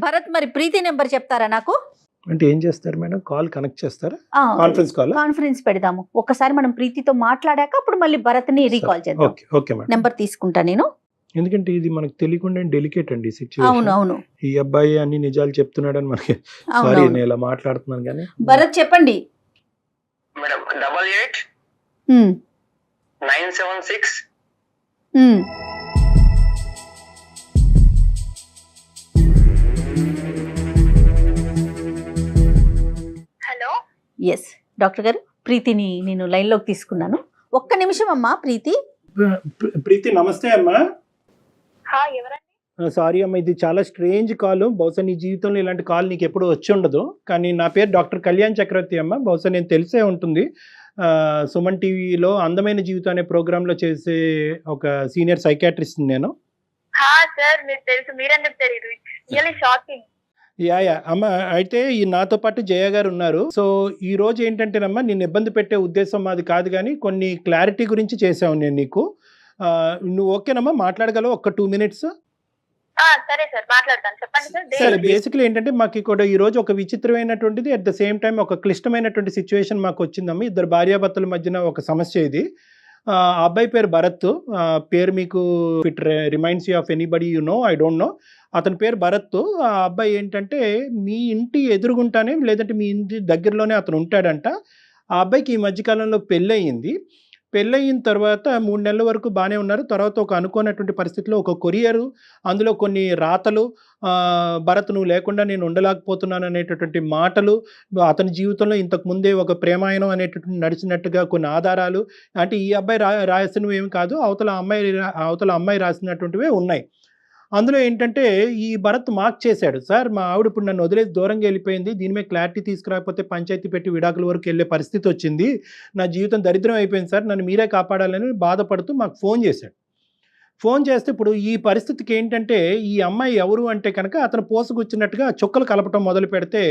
భరత్ మరి ప్రీతి నెంబర్ చెప్తారా నాకు? అంటే ఏం చేస్తారు మేడం? కాల్ కనెక్ట్ చేస్తారా? కాన్ఫరెన్స్ పెడదాము. ఒకసారి మనం ప్రీతితో మాట్లాడాక అప్పుడు మళ్ళీ భరత్ ని రీకాల్ చేద్దాం. ఓకే మేడం, నెంబర్ తీసుకుంటా నేను. ఎందుకంటే ఇది మనకు తెలియకుండా డెలికేట్ అండి సిచ్యువేషన్. అవును, ఈ అబ్బాయి అన్ని నిజాలు చెప్తున్నాడని మనకి సారీ నేను ఇలా మాట్లాడుతున్నాను కానీ. భరత్ చెప్పండి మేడం. 88 976 ఎస్ డాక్టర్ గారు, ప్రీతిని నేను లైన్లోకి తీసుకున్నాను. ఒక్క నిమిషం అమ్మా. ప్రీతి నమస్తే అమ్మా. సారీ అమ్మా, ఇది చాలా స్ట్రేంజ్ కాల్. బహుశా నీ జీవితంలో ఇలాంటి కాల్ నీకు ఎప్పుడు వచ్చి ఉండదు. కానీ నా పేరు డాక్టర్ కళ్యాణ్ చక్రవర్తి అమ్మ. బహుశా నేను తెలిసే ఉంటుంది. సుమన్ టీవీలో అందమైన జీవితం అనే ప్రోగ్రాంలో చేసే ఒక సీనియర్ సైకాట్రిస్ట్ నేను. యా అమ్మ, అయితే ఈ నాతో పాటు జయ గారు ఉన్నారు. సో ఈ రోజు ఏంటంటేనమ్మా, నేను ఇబ్బంది పెట్టే ఉద్దేశం మాది కాదు, కానీ కొన్ని క్లారిటీ గురించి చేసావు నేను నీకు. నువ్వు ఓకేనమ్మా, మాట్లాడగలవు ఒక 2 minutes? సరే, బేసిక్లీ ఏంటంటే మాకు ఇక్కడ ఈ రోజు ఒక విచిత్రమైనటువంటిది, అట్ ద సేమ్ టైం ఒక క్లిష్టమైనటువంటి సిచ్యువేషన్ మాకు వచ్చిందమ్మా. ఇద్దరు భార్యాభర్తల మధ్యన ఒక సమస్య ఇది. ఆ అబ్బాయి పేరు భరత్. పేరు మీకు it reminds you of anybody you know, I don't know. అతని పేరు భరత్. ఆ అబ్బాయి ఏంటంటే మీ ఇంటి ఎదురుగుంటానే లేదంటే మీ ఇంటి దగ్గరలోనే అతను ఉంటాడంట. ఆ అబ్బాయికి ఈ మధ్యకాలంలో పెళ్ళయింది. పెళ్ళయిన తర్వాత 3 నెలల వరకు బాగానే ఉన్నారు. తర్వాత ఒక అనుకోనటువంటి పరిస్థితిలో ఒక కొరియరు, అందులో కొన్ని రాతలు, భరత్ నువ్వు లేకుండా నేను ఉండలేకపోతున్నాను అనేటటువంటి మాటలు, అతని జీవితంలో ఇంతకు ముందే ఒక ప్రేమాయణం అనేటటువంటి నడిచినట్టుగా కొన్ని ఆధారాలు, అంటే ఈ అబ్బాయి రాసినవి ఏమి కాదు, అవతల అమ్మాయి రాసినటువంటివే ఉన్నాయి. అందులో ఏంటంటే ఈ భరత్ మార్క్ చేశాడు, సార్ మా ఆవిడ ఇప్పుడు నన్ను వదిలేసి దూరంగా వెళ్ళిపోయింది, దీని మీద క్లారిటీ తీసుకురాకపోతే పంచాయతీ పెట్టి విడాకుల వరకు వెళ్ళే పరిస్థితి వచ్చింది, నా జీవితం దరిద్రం అయిపోయింది సార్, నన్ను మీరే కాపాడాలని బాధపడుతూ మాకు ఫోన్ చేశాడు. ఫోన్ చేస్తే ఇప్పుడు ఈ పరిస్థితికి ఏంటంటే ఈ అమ్మాయి ఎవరు అంటే కనుక అతను పోసుకొచ్చినట్టుగా చుక్కలు కలపటం మొదలు పెడితే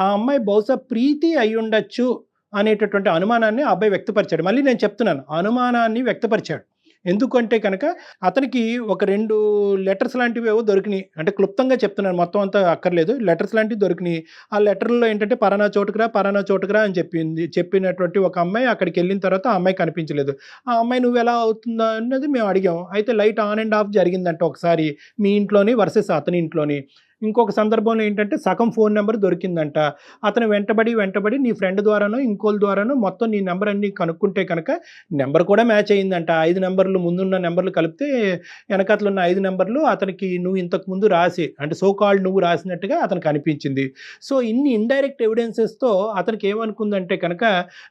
ఆ అమ్మాయి బహుశా ప్రీతి అయి ఉండొచ్చు అనేటటువంటి అనుమానాన్ని ఆ అబ్బాయి వ్యక్తపరిచాడు. మళ్ళీ నేను చెప్తున్నాను, అనుమానాన్ని వ్యక్తపరిచాడు. ఎందుకంటే కనుక అతనికి ఒక 2 లెటర్స్ లాంటివి ఏవో దొరికినాయి. అంటే క్లుప్తంగా చెప్తున్నాను, మొత్తం అంతా అక్కర్లేదు. లెటర్స్ లాంటివి దొరికినాయి. ఆ లెటర్లో ఏంటంటే పలానా చోటుకురా అని చెప్పినటువంటి ఒక అమ్మాయి అక్కడికి వెళ్ళిన తర్వాత ఆ అమ్మాయి కనిపించలేదు. ఆ అమ్మాయి నువ్వు ఎలా అవుతుందా అన్నది మేము అడిగాం. అయితే లైట్ ఆన్ అండ్ ఆఫ్ జరిగిందంట ఒకసారి మీ ఇంట్లోని వర్సెస్ అతని ఇంట్లోని. ఇంకొక సందర్భంలో ఏంటంటే సగం ఫోన్ నెంబర్ దొరికిందంట. అతను వెంటబడి నీ ఫ్రెండ్ ద్వారానో ఇంకోళ్ళ ద్వారానో మొత్తం నీ నెంబర్ అన్ని కనుక్కుంటే కనుక నెంబర్ కూడా మ్యాచ్ అయ్యిందంట. 5 నెంబర్లు ముందున్న నెంబర్లు కలిపితే వెనకతలు ఉన్న 5 నెంబర్లు అతనికి నువ్వు ఇంతకు ముందు రాసి, అంటే సో కాల్డ్ నువ్వు రాసినట్టుగా అతనికి అనిపించింది. సో ఇన్ని ఇండైరెక్ట్ ఎవిడెన్సెస్తో అతనికి ఏమనుకుందంటే కనుక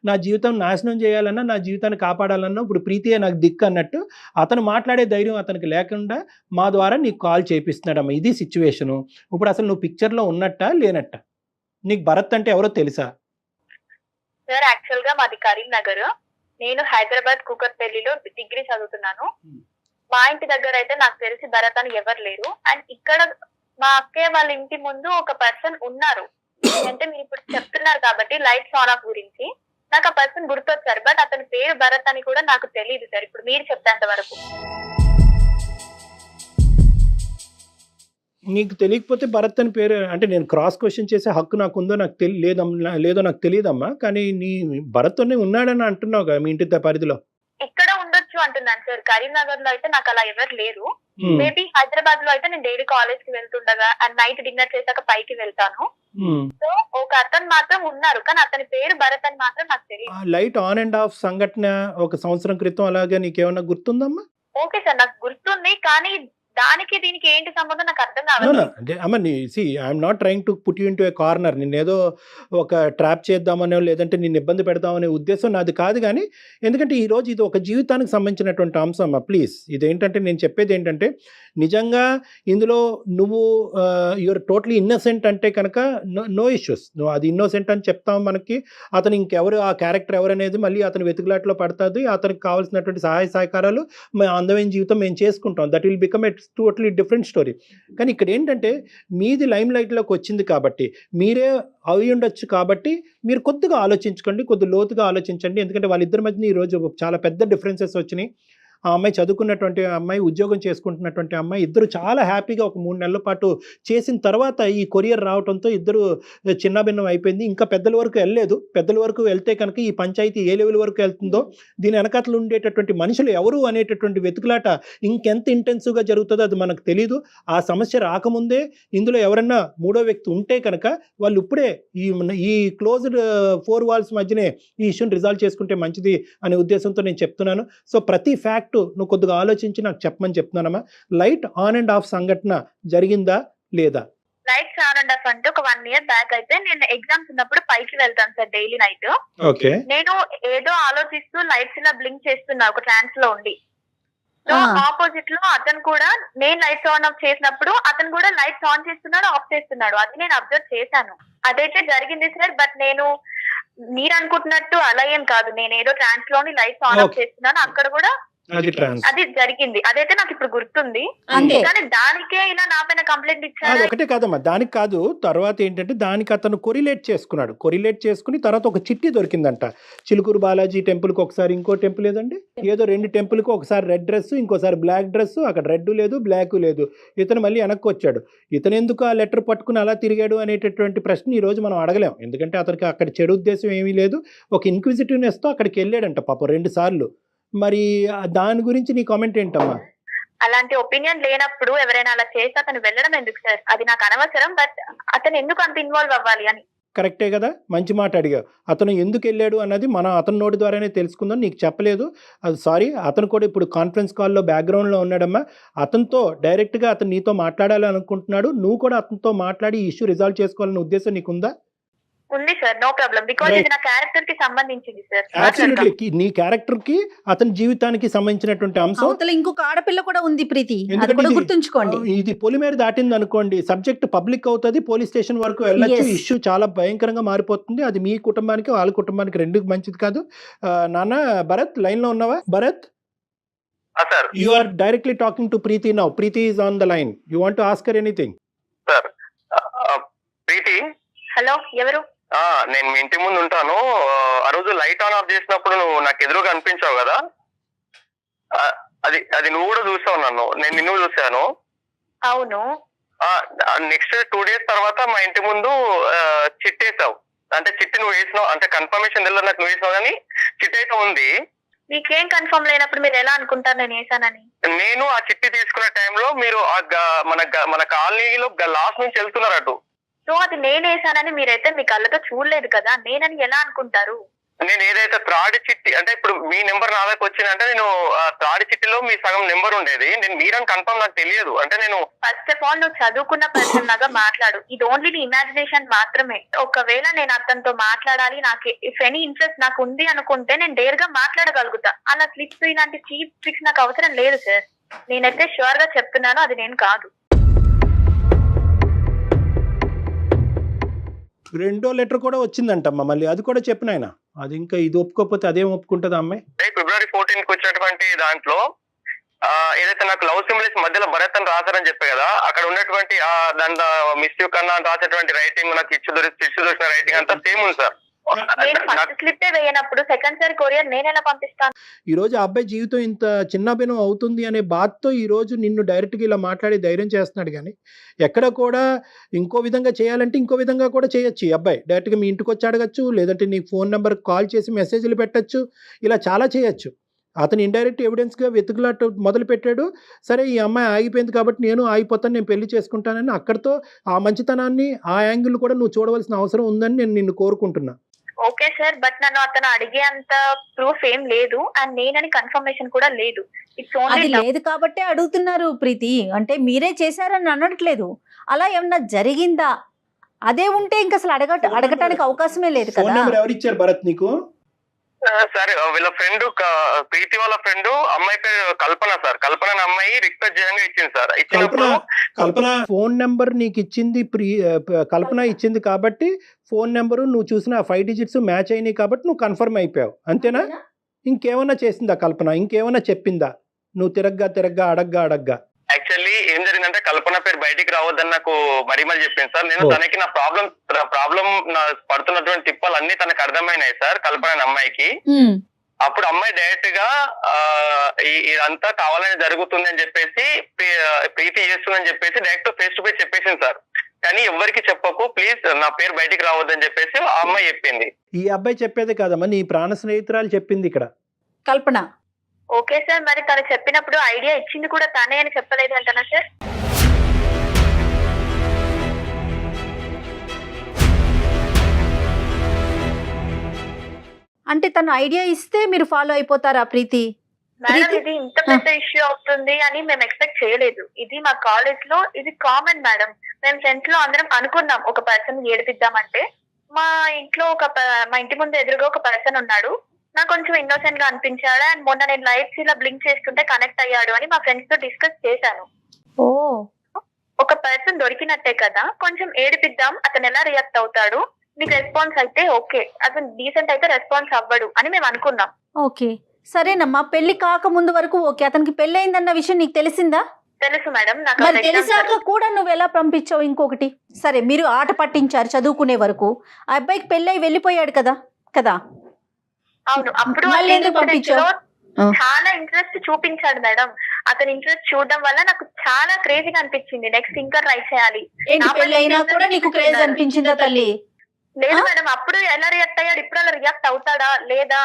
నా జీవితం నాశనం చేయాలన్నా, నా జీవితాన్ని కాపాడాలన్నా ఇప్పుడు ప్రీతియే నాకు దిక్కు అన్నట్టు అతను మాట్లాడే ధైర్యం అతనికి లేకుండా మా ద్వారా నీకు కాల్ చేపిస్తున్నాడమ్మా. ఇది సిచ్యువేషను. ఇప్పుడు అసలు నువ్వు పిక్చర్లో ఉన్నట్టా లేనట్టా? నీకు భరత్ అంటే ఎవరో తెలుసా? సార్ యాక్చువల్ గా మాది కరీంనగర్, నేను హైదరాబాద్ కూకట్పల్లిలో డిగ్రీ చదువుతున్నాను. మా ఇంటి దగ్గర అయితే నాకు తెలిసి భరత్ అని ఎవరు లేరు. అండ్ ఇక్కడ మా అక్కయ్య వాళ్ళ ఇంటి ముందు ఒక పర్సన్ ఉన్నారు. అంటే మీరు ఇప్పుడు చెప్తున్నారు కాబట్టి లైట్స్ ఆన్ ఆఫ్ గురించి నాకు ఆ పర్సన్ గుర్తొచ్చారు. బట్ అతని పేరు భరత్ అని కూడా నాకు తెలియదు సార్, ఇప్పుడు మీరు చెప్తేంత వరకు. నీకు తెలియకపోతే భరత్ అని పేరు, అంటే నేను క్రాస్ క్వశ్చన్ చేసే హక్కు నాకు ఉందో నాకు లేదో నాకు తెలియదమ్మా. కానీ నీ భరత్ అని ఉన్నాడని అంటున్నావు కదా మీ ఇంటి పరిధిలో. ఇక్కడ ఉండొచ్చు అంటున్నాను సార్. కరీంనగర్ లో అయితే నాకు అలా ఎవరు లేరు. మేబీ హైదరాబాద్ లో అయితే నేను డైలీ కాలేజ్ కి వెళ్తుండగా అండ్ నైట్ డిన్నర్ చేశాక పైకి వెళ్తాను. సో ఒక అతను మాత్రం ఉన్నారు, కానీ అతని పేరు భరత్ అని మాత్రం నాకు తెలియదు. లైట్ ఆన్ అండ్ ఆఫ్ సంఘటన 1 సంవత్సరం క్రితం అలాగే నీకేమన్నా గుర్తుందమ్మా? ఓకే సార్, నాకు గుర్తుంది, కానీ దానికి దీనికి ఏంటి సంబంధం నాకు అర్థం కావాలి. అంటే అమ్మ I'm not trying to put you into A corner. నిన్నేదో ఒక ట్రాప్ చేద్దామనో లేదంటే నిన్ను ఇబ్బంది పెడదామనే ఉద్దేశం నాది కాదు. కానీ ఎందుకంటే ఈరోజు ఇది ఒక జీవితానికి సంబంధించినటువంటి అంశం అమ్మా. ప్లీజ్ ఇదేంటంటే నేను చెప్పేది ఏంటంటే నిజంగా ఇందులో నువ్వు యువర్ టోటలీ ఇన్నోసెంట్ అంటే కనుక నో ఇష్యూస్. నువ్వు అది ఇన్నోసెంట్ అని చెప్తాం మనకి. అతను ఇంకెవరు ఆ క్యారెక్టర్ ఎవరు అనేది మళ్ళీ అతని వెతుకులాట్లో పడుతుంది. అతనికి కావాల్సినటువంటి సహాయ సహకారాలు అందమైన జీవితం మేము చేసుకుంటాం. That will become a totally different story. కానీ ఇక్కడ ఏంటంటే మీది లైమ్ లైట్లోకి వచ్చింది కాబట్టి, మీరే అవి ఉండొచ్చు కాబట్టి మీరు కొద్దిగా ఆలోచించుకోండి, కొద్ది లోతుగా ఆలోచించండి. ఎందుకంటే వాళ్ళిద్దరి మధ్య ఈరోజు చాలా పెద్ద డిఫరెన్సెస్ వచ్చినాయి. ఆ అమ్మాయి చదువుకున్నటువంటి అమ్మాయి, ఉద్యోగం చేసుకుంటున్నటువంటి అమ్మాయి, ఇద్దరు చాలా హ్యాపీగా ఒక 3 నెలల పాటు చేసిన తర్వాత ఈ కొరియర్ రావడంతో ఇద్దరు చిన్నభిన్నం అయిపోయింది. ఇంకా పెద్దల వరకు వెళ్ళలేదు. పెద్దల వరకు వెళ్తే కనుక ఈ పంచాయతీ ఏ లెవెల్ వరకు వెళ్తుందో, దీని వెనకాతలు ఉండేటటువంటి మనుషులు ఎవరు అనేటటువంటి వెతుకులాట ఇంకెంత ఇంటెన్సివ్గా జరుగుతుందో అది మనకు తెలీదు. ఆ సమస్య రాకముందే ఇందులో ఎవరన్నా 3వ వ్యక్తి ఉంటే కనుక వాళ్ళు ఇప్పుడే ఈ క్లోజ్డ్ 4 వాల్స్ మధ్యనే ఈ ఇష్యూని రిజాల్వ్ చేసుకుంటే మంచిది అనే ఉద్దేశంతో నేను చెప్తున్నాను. సో ప్రతి ఫ్యాక్ట్ నువ్వు కొద్దిగా ఆలోచించి నాకు చెప్పమని చెప్తున్నానమ్మా. లైట్ ఆన్ అండ్ ఆఫ్ సంఘటన జరిగిందా లేదా? లైట్స్ ఆన్ అండ్ ఆఫ్ అంటే ఒక 1 year బ్యాక్ అయితే నేను ఎగ్జామ్స్ ఉన్నప్పుడు పైకి వెళ్తాను సార్ డైలీ నైట్. ఓకే. నేను ఏదో ఆలోచిస్తూ లైట్స్ ఇలా బ్లింక్ చేస్తున్నా ఒక ట్రాన్స్ లో ఉండి. సో ఆపోజిట్ లో అతను కూడా నేను లైట్స్ ఆన్ ఆఫ్ చేసినప్పుడు అతను కూడా లైట్స్ ఆన్ చేస్తున్నాడు, ఆఫ్ చేస్తున్నాడు. అది నేను అబ్జర్వ్ చేశాను. అదైతే జరిగింది సార్. బట్ నేను మీరు అనుకుంటున్నట్టు అలా ఏం కాదు. నేను ఏదో ట్రాన్స్ లోని లైట్స్ ఆన్ ఆఫ్ చేస్తున్నాను, అక్కడ కూడా అది జరిగింది. అదైతే నాకు ఇప్పుడు గుర్తుంది. కానీ దానికే ఇలా నా పైన కంప్లైంట్ ఇచ్చారు. ఒకటే కాదమ్మా, దానికి కాదు. తర్వాత ఏంటంటే దానికి అతను కొరిలేట్ చేసుకుని తర్వాత ఒక చిట్టి దొరికిందంట. చిలుకూరు బాలాజీ టెంపుల్కి ఒకసారి, ఇంకో టెంపుల్ ఏదండి, ఏదో 2 టెంపుల్కి ఒకసారి రెడ్ డ్రెస్, ఇంకోసారి బ్లాక్ డ్రెస్. అక్కడ రెడ్ లేదు, బ్లాక్ లేదు. ఇతను మళ్ళీ వెనక్కి వచ్చాడు. ఇతను ఎందుకు ఆ లెటర్ పట్టుకుని అలా తిరిగాడు అనేటటువంటి ప్రశ్న ఈ రోజు మనం అడగలేం. ఎందుకంటే అతనికి అక్కడ చెడు ఉద్దేశం ఏమీ లేదు. ఒక ఇన్క్విజిటివ్నెస్తో అక్కడికి వెళ్ళాడంట పాపం 2 సార్లు. మరి దాని గురించి నీ కామెంట్ ఏంటమ్మా? అలాంటి ఒపీనియన్ లేనప్పుడు ఎవరైనా అలా చేస్తే అతను వెళ్ళడం ఎందుకు సార్? అది నాకు అనవసరం, బట్ అతను ఎందుకు అంత ఇన్వాల్వ్ అవ్వాలి అని. కరెక్టే కదా, మంచి మాట అడిగావు. అతను ఎందుకు వెళ్ళాడు అన్నది మనం అతని నోటి ద్వారానే తెలుసుకుందాం. నీకు చెప్పలేదు అది సారీ. అతను కూడా ఇప్పుడు కాన్ఫరెన్స్ కాల్లో బ్యాక్గ్రౌండ్లో ఉన్నాడమ్మా. అతనితో డైరెక్ట్గా అతను నీతో మాట్లాడాలని అనుకుంటున్నాడు. నువ్వు కూడా అతనితో మాట్లాడి ఈ ఇష్యూ రిజాల్వ్ చేసుకోవాలనే ఉద్దేశం నీకుందా? ఉంది సార్, నో ప్రాబ్లం, బికాజ్ ఇది నా క్యారెక్టర్ కి సంబంధించింది సార్. అబ్సల్యూట్లీ నీ క్యారెక్టర్ కి అతని జీవితానికి సంబంధించినటువంటి అంశం. అవతల ఇంకొక ఆడపిల్ల కూడా ఉంది ప్రీతి, అది ఎందుకంటే కూడా ఇది- గుర్తుంచుకోండి. ఇది పొలిమేర దాటింది అనుకోండి, సబ్జెక్ట్ పబ్లిక్ అవుతుంది, పోలీస్ స్టేషన్ వరకు వెళ్ళొచ్చు, Yes. ఇష్యూ చాలా భయంకరంగా మారిపోతుంది. అది మీ కుటుంబానికి వాళ్ళ కుటుంబానికి రెండు మంచిది కాదు. నాన్న భరత్ లైన్ లో ఉన్నావా? Bharat, sir you are directly talking to Preethi now. Preethi is on the line. You want to ask her anything? Sir Preethi, hello, ఎవరు? నేను మీ ఇంటి ముందు ఉంటాను. ఆ రోజు లైట్ ఆన్ ఆఫ్ చేసినప్పుడు నువ్వు నాకు ఎదురుగా అనిపించావు కదా, అది అది నువ్వు కూడా చూసావు నన్ను, నేను నిన్ను చూశాను. అవును. నెక్స్ట్ 2 days తర్వాత మా ఇంటి ముందు చిట్టేసావు. అంటే చిట్టి నువ్వు వేసినావు, అంటే కన్ఫర్మేషన్ తెలియదు నాకు, నువ్వు వేసినావు కానీ చిట్టి అయితే ఉంది. మీకేం కన్ఫర్మ్ లేనప్పుడు మీరు ఎలా అనుకుంటారు నేను వేసానని? నేను ఆ చిట్టి తీసుకునే టైంలో మీరు మన కాలనీలో లాస్ట్ నుంచి వెళ్తున్నారు అటు. సో అది నేను వేసానని మీరైతే మీ కళ్ళతో చూడలేదు కదా, నేనని ఎలా అనుకుంటారు? నేను ఏదైతే త్రాడి చిట్టి, అంటే ఇప్పుడు మీ నెంబర్ నా దగ్గర వచ్చిందంటే నేను త్రాడి చిట్టిలో మీ సగం నెంబర్ ఉండేది. నేను మీరని కన్ఫర్మ్ నాకు తెలియదు. అంటే నేను ఫస్ట్ ఆఫ్ ఆల్ నువ్వు చదువుకున్న పర్సన్ లాగా మాట్లాడు. ఇది ఓన్లీ నీ ఇమాజినేషన్ మాత్రమే. ఒకవేళ నేను అతనితో మాట్లాడాలి, నాకు ఇఫ్ ఎనీ ఇంట్రెస్ట్ నాకు ఉంది అనుకుంటే నేను డేర్ గా మాట్లాడగలుగుతా. అలా స్లిప్స్ ఇలాంటి చీప్ ట్రిక్స్ నాకు అవసరం లేదు సార్. నేనైతే షూర్ గా చెప్తున్నాను, అది నేను కాదు. రెండో లెటర్ కూడా వచ్చిందంటమ్మా, మళ్ళీ అది కూడా చెప్పిన ఆయన. అది ఇంకా ఇది ఒప్పుకోకపోతే అదేం ఒప్పుకుంటుంది అమ్మాయి? February 14th వచ్చినటువంటి దాంట్లో ఏదైతే నాకు లవ్ సింబల్స్ మధ్యలో భరత్ అని రాశారని చెప్పే కదా, అక్కడ ఉన్నటువంటి దాంట్లో మిస్ యూ కన్నా రాసేటువంటి రైటింగ్, నాకు ఇచ్చు దొరికిన రైటింగ్ అంతా సేమ్ ఉంది సార్. నేను ఫస్ట్ స్లిప్ వేయనప్పుడు సెకండ్ సారి కొరియర్ నేను ఎలా పంపిస్తాను? ఈ రోజు ఆ అబ్బాయి జీవితం ఇంత చిన్నభిన్నం అవుతుంది అనే బాధతో ఈ రోజు నిన్ను డైరెక్ట్గా ఇలా మాట్లాడి ధైర్యం చేస్తున్నాడు. కానీ ఎక్కడ కూడా ఇంకో విధంగా చేయాలంటే ఇంకో విధంగా కూడా చేయొచ్చు. ఈ అబ్బాయి డైరెక్ట్గా మీ ఇంటికి వచ్చి అడగచ్చు, లేదంటే నీ ఫోన్ నెంబర్కి కాల్ చేసి మెసేజ్లు పెట్టచ్చు, ఇలా చాలా చేయొచ్చు. అతను ఇండైరెక్ట్ ఎవిడెన్స్గా వెతుకులాట మొదలు పెట్టాడు. సరే ఈ అమ్మాయి ఆగిపోయింది కాబట్టి నేను ఆగిపోతాను, నేను పెళ్లి చేసుకుంటానని అక్కడితో ఆ మంచితనాన్ని ఆ యాంగిల్ కూడా నువ్వు చూడవలసిన అవసరం ఉందని నేను నిన్ను కోరుకుంటున్నా. ఓకే సార్, బట్ నన్ను అతను అడిగే అంత ప్రూఫ్ ఏం లేదు, అండ్ నేనని కన్ఫర్మేషన్ కూడా లేదు. ఇట్స్ అది ఓన్లీ లేదు కాబట్టే అడుగుతున్నారు ప్రీతి. అంటే మీరే చేశారని అనట్లేదు, అలా ఏమన్నా జరిగిందా? అదే ఉంటే ఇంకా అసలు అడగటానికి అవకాశమే లేదు ఫోన్ కదా. నెంబర్ ఎవరు ఇచ్చారు భరత్ నీకు? సరే, వీళ్ళ ఫ్రెండ్ ప్రీతి వాళ్ళ ఫ్రెండ్ అమ్మాయి పేరు కల్పన సార్. కల్పన అనే అమ్మాయి రిక్వెస్ట్ చేయంగా ఇచ్చింది సార్. ఇచ్చినప్పుడు కల్పన ఫోన్ నెంబర్ నీకు ఇచ్చింది, కల్పన ఇచ్చింది కాబట్టి ఫోన్ నెంబరు నువ్వు చూసిన 5 digits మ్యాచ్ అయినాయి కాబట్టి నువ్వు కన్ఫర్మ్ అయిపోయావు, అంతేనా? ఇంకేమన్నా చేసిందా కల్పన? ఇంకేమన్నా చెప్పిందా నువ్వు తిరగ్గా అడగ్గా? యాక్చువల్లీ ఏం జరిగిందంటే కల్పన పేరు బయటికి రావద్దని నాకు మరీ చెప్పింది సార్. నేను తనకి నా ప్రాబ్లం నా పడుతున్నటువంటి తిప్పలు అన్ని తనకు అర్థమైనాయి సార్, కల్పన అనే అమ్మాయికి. అప్పుడు అమ్మాయి డైరెక్ట్ గా ఇదంతా కావాలని జరుగుతుంది అని చెప్పేసి, ప్రీతి చేస్తుందని చెప్పేసి డైరెక్ట్ ఫేస్ టు ఫేస్ చెప్పేసింది సార్. కానీ ఎవరికి చెప్పకు ప్లీజ్, నా పేరు బయటికి రావద్దని చెప్పేసి ఆ అమ్మాయి చెప్పింది. ఈ అబ్బాయి చెప్పేది కాదమ్మా, నీ ప్రాణ స్నేహితురాలు చెప్పింది ఇక్కడ. కల్పన ఓకే సార్, మరి తను చెప్పినప్పుడు ఐడియా ఇచ్చింది కూడా తనే అని చెప్పలేదు అంటనా సార్? అంటే తను ఐడియా ఇస్తే మీరు ఫాలో అయిపోతారా ప్రీతి? మేడం, ఇది ఇంత పెద్ద ఇష్యూ అవుతుంది అని మేము ఎక్స్పెక్ట్ చేయలేదు. ఇది మా కాలేజ్ లో ఇది కామన్ మేడం. మేము ఫ్రెండ్స్ లో అందరం అనుకున్నాం ఒక పర్సన్ ఏడిపిద్దామంటే. మా ఇంటి ముందు ఎదురుగా ఒక పర్సన్ ఉన్నాడు, నాకు కొంచెం ఇన్నోసెంట్ గా అనిపించాడు. అండ్ మొన్న నేను లైట్స్ ఇలా బ్లింక్ చేస్తుంటే కనెక్ట్ అయ్యాడు అని మా ఫ్రెండ్స్ తో డిస్కస్ చేశాను. ఓ, ఒక పర్సన్ దొరికినట్టే కదా, కొంచెం ఏడిపిద్దాం, అతను ఎలా రియాక్ట్ అవుతాడు, మీకు రెస్పాన్స్ అయితే ఓకే, అతను డీసెంట్ అయితే రెస్పాన్స్ అవ్వడు అని మేము అనుకున్నాం. ఓకే సరేనమ్మా. పెళ్లి కాక ముందు వరకు ఓకే, అతనికి పెళ్లి అయిందన్న విషయం నీకు తెలిసిందా? తెలుసు మేడం. నాకు మరి తెలిసాక కూడా నువ్వు ఎలా పంపించావు? ఇంకొకటి, సరే మీరు ఆట పట్టించారు చదువుకునే వరకు, ఆ అబ్బాయికి పెళ్ళై వెళ్ళిపోయాడు కదా. అవును, అప్పుడు మళ్ళీ ఎందుకు పంపించావు? చాలా ఇంట్రెస్ట్ చూపించాడు మేడం. అతని ఇంట్రెస్ట్ చూడడం వల్ల నాకు చాలా క్రేజీగా అనిపించింది. నెక్స్ట్ ఇంకా ట్రై చేయాలి. ఏంటి పెళ్లి అయినా కూడా నీకు క్రేజ్ అనిపించిందా తల్లి? లేదు మేడం, అప్పుడు ఎలా రియాక్ట్ అయ్యాడు, ఇప్పుడు అలా రియాక్ట్ అవుతాడా లేదా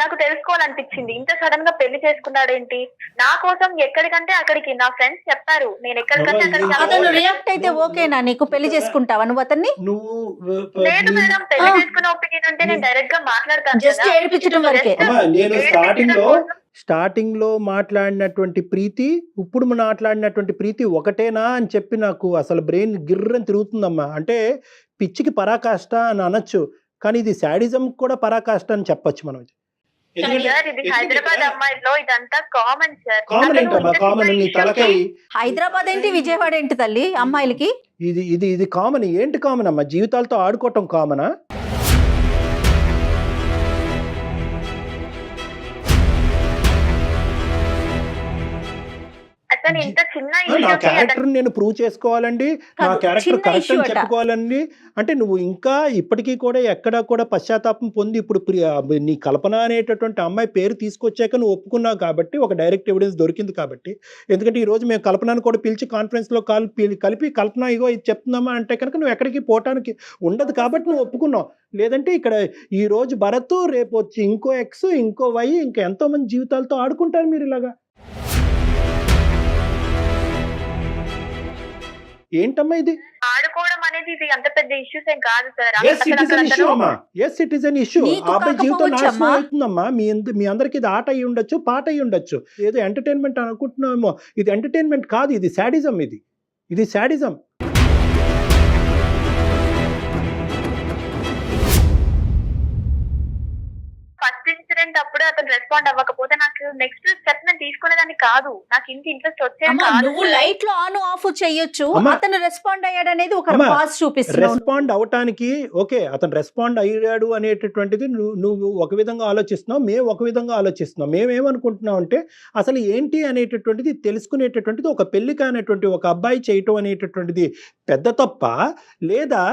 నాకు తెలుసుకోవాలనిపించింది. ఇంత సడన్ గా పెళ్లి చేసుకున్నాడేంటి, నా కోసం ఎక్కడికంటే అక్కడికి. నా ఫ్రెండ్స్ చెప్పారు నేను ఎక్కడికంటే అక్కడికి. అతను రియాక్ట్ అయితే ఓకేనా, నీకు పెళ్లి చేసుకుంటావా నువ్వు అతన్ని? లేదు మేడం, పెళ్లి చేసుకునే ఒపీనియన్ ఉంటే నేను డైరెక్ట్ గా మాట్లాడతాను. జస్ట్ ఏడిపించడం వరకే. నేను స్టార్టింగ్ లో మాట్లాడినటువంటి ప్రీతి ఇప్పుడు మాట్లాడినటువంటి ప్రీతి ఒకటేనా అని చెప్పి నాకు అసలు బ్రెయిన్ గిర్రని తిరుగుతుందమ్మా. అంటే పిచ్చికి పరాకాష్ట అని అనొచ్చు, కానీ ఇది శాడిజం కూడా పరాకాష్ట అని చెప్పొచ్చు మనం. ఇది హైదరాబాద్ అమ్మాయిలో ఇదంతా కామన్ సార్. కామన్ ఏంటమ్మా? కామన్ నీ తలకాయ. హైదరాబాద్ ఏంటి, విజయవాడ ఏంటి తల్లి అమ్మాయిలకి? ఇది కామన్. ఏంటి కామన్ అమ్మా? జీవితాలతో ఆడుకోవటం కామనా? నా క్యారెక్టర్ నేను ప్రూవ్ చేసుకోవాలండి, నా క్యారెక్టర్ కరెక్ట్ అని చెప్పుకోవాలండి. అంటే నువ్వు ఇంకా ఇప్పటికీ కూడా ఎక్కడా కూడా పశ్చాత్తాపం పొంది ఇప్పుడు నీ కల్పన అనేటటువంటి అమ్మాయి పేరు తీసుకొచ్చాక నువ్వు ఒప్పుకున్నావు కాబట్టి ఒక డైరెక్ట్ ఎవిడెన్స్ దొరికింది కాబట్టి. ఎందుకంటే ఈ రోజు మేము కల్పనను కూడా పిలిచి కాన్ఫరెన్స్లో కలిపి కల్పన ఇగో ఇది చెప్తున్నామా అంటే కనుక నువ్వు ఎక్కడికి పోవటానికి ఉండదు కాబట్టి నువ్వు ఒప్పుకున్నావు. లేదంటే ఇక్కడ ఈ రోజు భరత్, రేపు వచ్చి ఇంకో ఎక్స్, ఇంకో వై, ఇంకా ఎంతో మంది జీవితాలతో ఆడుకుంటారు మీరు ఇలాగా. ఏంటమ్మా ఇది? ఆడుకోవడం అనేది ఇది అంత పెద్ద ఇష్యూస్ ఏం కాదు sir. Yes it is an issue. అబ్బాయి జీవితం నాశనం అవుతుందమ్మా. మీ అందరికి ఇది ఆట అయ్యి ఉండొచ్చు, పాట అయ్యి ఉండొచ్చు, ఏదో ఎంటర్టైన్మెంట్ అనుకుంటున్నామేమో. ఇది ఎంటర్టైన్మెంట్ కాదు, ఇది శాడిజం. ఇది శాడిజం. ఫస్ట్ ఇన్సిడెంట్ అప్పుడు అతను రెస్పాండ్ అవ్వకపోతే నాకు నెక్స్ట్ స్టెప్ నేను తీసుకునేదాన్ని కాదు. నాకు ఇంత ఇంట్రెస్ట్ వచ్చేది కాదు. నువ్వు లైట్ లో ఆన్ ఆఫ్ చేయొచ్చు, అతను రెస్పాండ్ అయ్యాడు అనేది ఒక పాస్ చూపిస్తుంది. రెస్పాండ్ అవటానికి ఓకే, అతను రెస్పాండ్ అయ్యాడు అనేటటువంటిది నువ్వు ఒక విధంగా ఆలోచిస్తున్నావు, మేము ఒక విధంగా ఆలోచిస్తున్నాం. మేమేమనుకుంటున్నాం అంటే అసలు ఏంటి అనేటటువంటిది తెలుసుకునేటటువంటిది ఒక పెళ్లి కానటువంటి ఒక అబ్బాయి చేయటం అనేటటువంటిది పెద్ద తప్ప, లేదా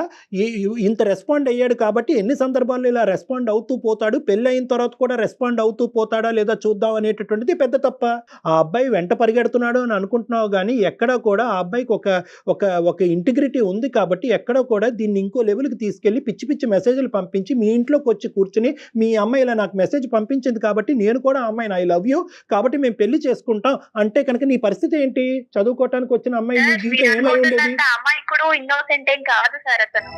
ఇంత రెస్పాండ్ అయ్యాడు కాబట్టి ఎన్ని సందర్భాల్లో ఇలా రెస్పాండ్ అవుతూ పోతాడు, పెళ్లి అయిన తర్వాత కూడా రెస్పాండ్ అవుతూ పోతాడా లేదా చూద్దాం అనేటటువంటిది పెద్ద తప్ప. ఆ అబ్బాయి వెంట పరిగెడుతున్నాడు అని అనుకుంటున్నావు, కానీ ఎక్కడా కూడా ఆ అబ్బాయికి ఒక ఇంటిగ్రిటీ ఉంది కాబట్టి ఎక్కడా కూడా దీన్ని ఇంకో లెవెల్కి తీసుకెళ్లి పిచ్చి పిచ్చి మెసేజ్లు పంపించి మీ ఇంట్లోకి వచ్చి కూర్చుని మీ అమ్మాయి ఇలా నాకు మెసేజ్ పంపించింది కాబట్టి నేను కూడా అమ్మాయిని ఐ లవ్ యూ కాబట్టి మేము పెళ్లి చేసుకుంటాం అంటే కనుక నీ పరిస్థితి ఏంటి? చదువుకోవటానికి వచ్చిన అమ్మాయి నీ జీవితం ఏమై ఉండేది? అమ్మాయి కూడా ఇన్నోసెంట్ ఏం కాదు సార్ అతను.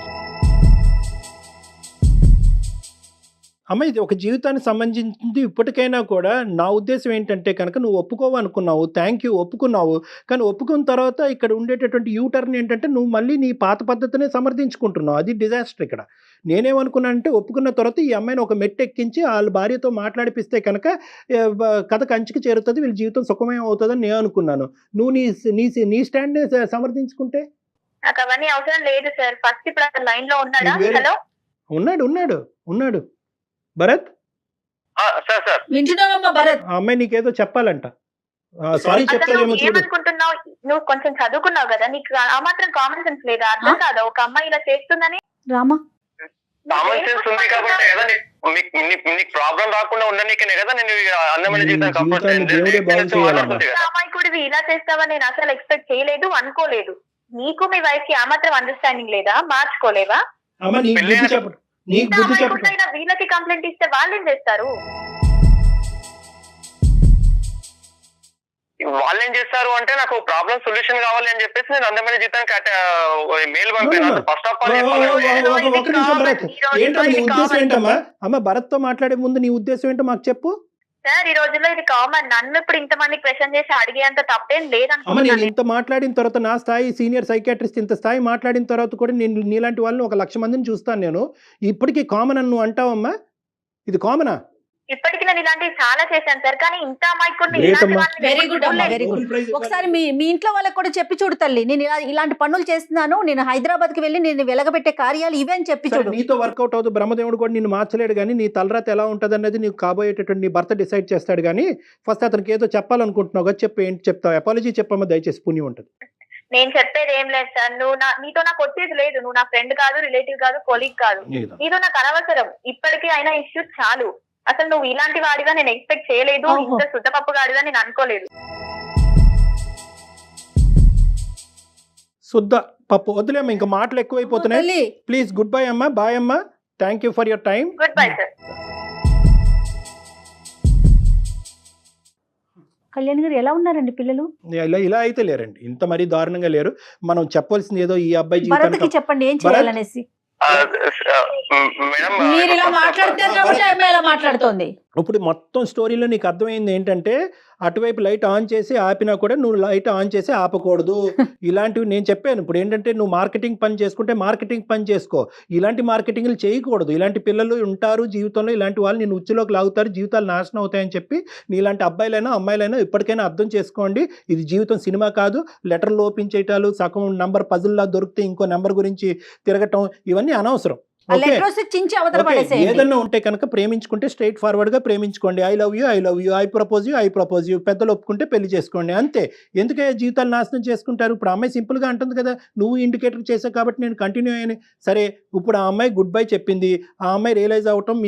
అమ్మ ఇది ఒక జీవితానికి సంబంధించింది. ఇప్పటికైనా కూడా నా ఉద్దేశం ఏంటంటే కనుక నువ్వు ఒప్పుకోవనుకున్నావు, థ్యాంక్ యూ, ఒప్పుకున్నావు. కానీ ఒప్పుకున్న తర్వాత ఇక్కడ ఉండేటటువంటి యూటర్న్ ఏంటంటే నువ్వు మళ్ళీ నీ పాత పద్ధతినే సమర్థించుకుంటున్నావు. అది డిజాస్టర్ ఇక్కడ. నేనేమనుకున్నానంటే ఒప్పుకున్న తర్వాత ఈ అమ్మాయిని ఒక మెట్టు ఎక్కించి వాళ్ళ భార్యతో మాట్లాడిపిస్తే కనుక కథ కంచికి చేరుతుంది, వీళ్ళ జీవితం సుఖమయం అవుతుందని నేను అనుకున్నాను. నువ్వు నీ స్టాండ్ సమర్థించుకుంటే నాకు అవన్నీ అవసరం లేదు సార్. ఫస్ట్ ఇప్పుడు లైన్ లో ఉన్నాడా? హలో, ఉన్నాడు భరత్. వింటున్నావమ్మా భరత్? ఆ అమ్మాయి నీకేదో చెప్పాలంట. సారీ చెప్తానేమో చూడు. ఏమనుకుంటున్నావు? నువ్వు కొంచెం చదువుకున్నావు కదా, నీకు ఆ మాత్రం కామన్ సెన్స్ లేదా? అర్థం కాదా ఒక అమ్మాయి ఇలా చేస్తుందని? రామా, కామన్ సెన్స్ ఉంది కాబట్టి కదా నీకు ప్రాబ్లం రాకుండా ఉండనీకనే కదా నేను అందమైన జీవితం. అమ్మాయికుడివి ఇలా చేస్తావని నేను అసలు ఎక్స్పెక్ట్ చేయలేదు, అనుకోలేదు. నీకు మీ వైఫ్ కి ఆ మాత్రం అండర్స్టాండింగ్ లేదా? మార్చుకోలేవా? వీళ్ళకి కంప్లైంట్ ఇస్తే వాళ్ళు ఏం చేస్తారు? వాళ్ళేం చేస్తారు అంటే నాకు ప్రాబ్లం సొల్యూషన్ కావాలి అని చెప్పేసి నేను అందమైన జీతానికి మెయిల్ పంపాను. ఫస్ట్ ఆఫ్ ఆల్ అమ్మ భరత్ తో మాట్లాడే ముందు నీ ఉద్దేశం ఏంటో మాకు చెప్పు సార్. ఈ రోజుల్లో ఇది కామన్. నన్ను ఇప్పుడు ఇంతమంది క్వశ్చన్ చేసి అడిగేంత తప్పేం లేదమ్మా. నేను ఇంత మాట్లాడిన తర్వాత నా స్థాయి సీనియర్ సైకాట్రిస్ట్ ఇంత స్థాయి మాట్లాడిన తర్వాత కూడా నేను నీలాంటి వాళ్ళని 1,00,000 మందిని చూస్తాను. నేను ఇప్పటికీ కామన్ అని నువ్వు అంటావమ్మా? ఇది కామనా? ఇప్పటికి నేను ఇలాంటివి చాలా చేశాను సార్, కానీ ఇంత వెరీ గుడ్ అమ్మా, వెరీ గుడ్. ఒకసారి మీ ఇంట్లో వాళ్ళకి కూడా చెప్పి చూడు తల్లి, నేను ఇలాంటి పనులు చేస్తున్నాను, నేను హైదరాబాద్ కి వెళ్ళి నేను వెలగబెట్టే కార్యాలు ఇవే అని చెప్పి చూడు. నీతో వర్కౌట్ అవుతుంది. బ్రహ్మదేవుడు కూడా నిన్ను మార్చలేడు, కానీ నీ తలరాత ఎలా ఉంటుంది అనేది నీకు కాబోయేటటువంటి నీ భర్త డిసైడ్ చేస్తాడు. కానీ ఫస్ట్ అతనికి ఏదో చెప్పాలనుకుంటున్నావు కదా, చెప్పు. ఏంటి చెప్తావు? అపాలజీ చెప్పమ్మా దయచేసి, పుణ్యం ఉంటుంది. నేను చెప్పేది ఏం లేదు సార్. నీతో నాకు వచ్చేది లేదు. నువ్వు నా ఫ్రెండ్ కాదు, రిలేటివ్ కాదు, కొలీగ్ కాదు. నీతో నాకు అనవసరం. ఇప్పటికీ అయినా ఇష్యూ చాలు. అసలు నువ్వు ఇలాంటి వాడిగా నేను ఎక్స్పెక్ట్ చేయలేదు, ఇంత శుద్ధపప్పు గాడిగా నేను అనుకోలేదు. శుద్ధ పప్పు వదిలేమ్మా, ఇంకా మాటలు ఎక్కువైపోతున్నాయి. ప్లీజ్ గుడ్ బై అమ్మా, బాయ్ అమ్మా, thank you for your time. Good bye sir. Kalyan గారు ఎలా ఉన్నారండి పిల్లలు? ఇలా అయితే లేరండి, ఇంత మరీ దారుణంగా లేరు. మనం చెప్పాల్సింది ఏదో ఈ అబ్బాయి భరత్కి జీవితానికి చెప్పండి ఏం చేయాలనేసి. మేడం మీరు ఇలా మాట్లాడుతున్నారు కాబట్టి ఆమె ఇలా మాట్లాడుతోంది. ఇప్పుడు మొత్తం స్టోరీలో నీకు అర్థమైంది ఏంటంటే, అటువైపు లైట్ ఆన్ చేసి ఆపినా కూడా నువ్వు లైట్ ఆన్ చేసి ఆపకూడదు. ఇలాంటివి నేను చెప్పాను. ఇప్పుడు ఏంటంటే నువ్వు మార్కెటింగ్ పని చేసుకుంటే మార్కెటింగ్ పని చేసుకో, ఇలాంటి మార్కెటింగ్లు చేయకూడదు. ఇలాంటి పిల్లలు ఉంటారు జీవితంలో, ఇలాంటి వాళ్ళు నేను ఉచ్చులోకి లాగుతారు, జీవితాలు నాశనం అవుతాయని చెప్పి నీలాంటి అబ్బాయిలైనా అమ్మాయిలైనా ఇప్పటికైనా అర్థం చేసుకోండి. ఇది జీవితం సినిమా కాదు. లెటర్లు ఓపెన్ చేయటాలు, సగం నెంబర్ పజిల్లా దొరికితే ఇంకో నెంబర్ గురించి తిరగటం, ఇవన్నీ అనవసరం. ఏదన్నా ఉంటే కనుక ప్రేమించుకుంటే స్ట్రైట్ ఫార్వర్డ్ గా ప్రేమించుకోండి. I love you, I propose you, పెద్దలు ఒప్పుకుంటే పెళ్లి చేసుకోండి, అంతే. ఎందుకే జీవితాలు నాశనం చేసుకుంటారు? ఇప్పుడు అమ్మాయి సింపుల్ గా అంటుంది కదా, నువ్వు ఇండికేటర్ చేసావు కాబట్టి నేను కంటిన్యూ అయ్యాను. సరే, ఇప్పుడు ఆ అమ్మాయి గుడ్ బై చెప్పింది, ఆ అమ్మాయి రియలైజ్ అవటం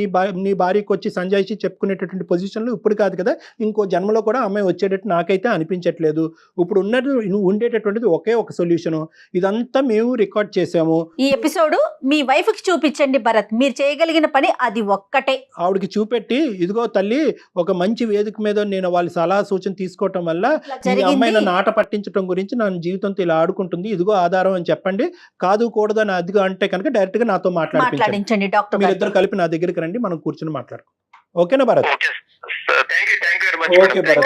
నీ భార్యకి వచ్చి సంజాయిషి చెప్పుకునేటటువంటి పొజిషన్లో ఇప్పుడు కాదు కదా, ఇంకో జన్మలో కూడా అమ్మాయి వచ్చేటట్టు నాకైతే అనిపించట్లేదు. ఇప్పుడు నువ్వు ఉండేటటువంటిది ఒకే ఒక సొల్యూషన్. ఇదంతా మేము రికార్డ్ చేసాము. ఈ ఎపిసోడ్ మీ వైఫ్ కి చూపించండి భరత్, మీరు చేయగలిగిన పని అది ఒక్కటే. ఆవిడకి చూపెట్టి, ఇదిగో తల్లి, ఒక మంచి వేదిక మీద నేను వాళ్ళ సలహా సూచన తీసుకోవటం వల్ల ఈ అమ్మాయి నన్ను ఆట పట్టించడం గురించి నా జీవితంతో ఇలా ఆడుకుంటుంది, ఇదిగో ఆధారం అని చెప్పండి. కాదు కూడదు అని అదిగో అంటే కనుక డైరెక్ట్ గా నాతో మాట్లాడించండి. డాక్టర్ మీరిద్దరు కలిపి నా దగ్గరికి రండి, మనం కూర్చొని మాట్లాడుకో. ఓకేనా Bharat? Okay Bharat,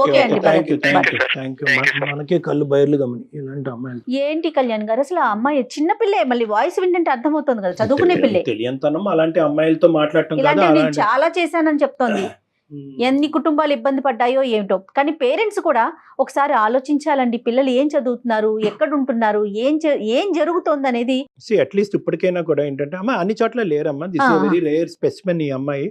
okay, thank you. మనకే కళ్ళు బయర్లు గమని ఇలాంటి అమ్మాయిలు. ఏంటి కళ్యాణ్ గారు, అసలు ఆ అమ్మాయి చిన్నపిల్లే, మళ్ళీ వాయిస్ వింటే అర్థమవుతుంది కదా, చదువుకునే పిల్లే. తెలియంతనం అలాంటి అమ్మాయిలతో మాట్లాడటం నేను చాలా చేశానని చెప్తోంది. ఎన్ని కుటుంబాలు ఇబ్బంది పడ్డాయో ఏమిటో. కానీ పేరెంట్స్ కూడా ఒకసారి ఆలోచించాలండి, పిల్లలు ఏం చదువుతున్నారు, ఎక్కడ ఉంటున్నారు, ఏం జరుగుతోంది అనేది. అట్లీస్ట్ ఇప్పటికైనా కూడా ఏంటంటే, అమ్మ అన్ని చోట్ల లేరమ్మా, this is very rare specimen ఈ అమ్మాయి.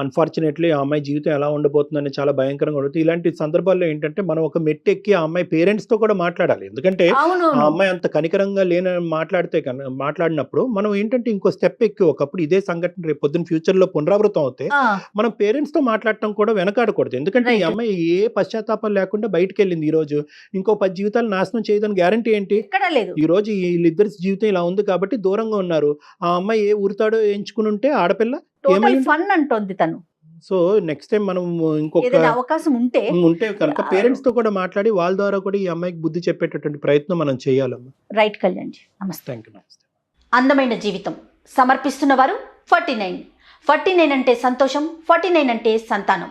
అన్ఫార్చునేట్లీ ఆ అమ్మాయి జీవితం ఎలా ఉండబోతుందని చాలా భయంకరంగా ఉంటుంది. ఇలాంటి సందర్భాల్లో ఏంటంటే మనం ఒక మెట్టెక్కి ఆ అమ్మాయి పేరెంట్స్ తో కూడా మాట్లాడాలి. ఎందుకంటే ఆ అమ్మాయి అంత కనికరంగా మాట్లాడినప్పుడు మనం ఏంటంటే ఇంకో స్టెప్ ఎక్కి, ఒకప్పుడు ఇదే సంఘటన రేపు పొద్దున్న ఫ్యూచర్ లో పునరావృతం అవుతే మనం పేరెంట్స్ తో మాట్లాడటం కూడా వెనకాడకూడదు. ఎందుకంటే ఈ అమ్మాయి ఏ పశ్చాత్తాపం లేకుండా బయటకు వెళ్ళింది. ఈ రోజు ఇంకో 10 జీవితాలు నాశనం చేయదని గ్యారంటీ ఏంటి? ఈ రోజు వీళ్ళిద్దరి జీవితం ఇలా ఉంది కాబట్టి దూరంగా ఉన్నారు. ఆ అమ్మాయి ఏ ఊరుతాడో ఎంచుకుని ఉంటే ఆడపిల్ల ఫన్ అంటోంది తను. సో నెక్స్ట్ టైం మనం ఇంకొక అవకాశం ఉంటే కనుక పేరెంట్స్ తో కూడా మాట్లాడి వాళ్ళ ద్వారా కూడా ఈ అమ్మాయికి బుద్ధి చెప్పేటటువంటి ప్రయత్నం మనం చేయాలమ్మా. రైట్ కళ్యాణ్ జీ, నమస్తే. నమస్తే. అందమైన జీవితం సమర్పిస్తున్న వారు 49 అంటే సంతోషం, 49 అంటే సంతానం.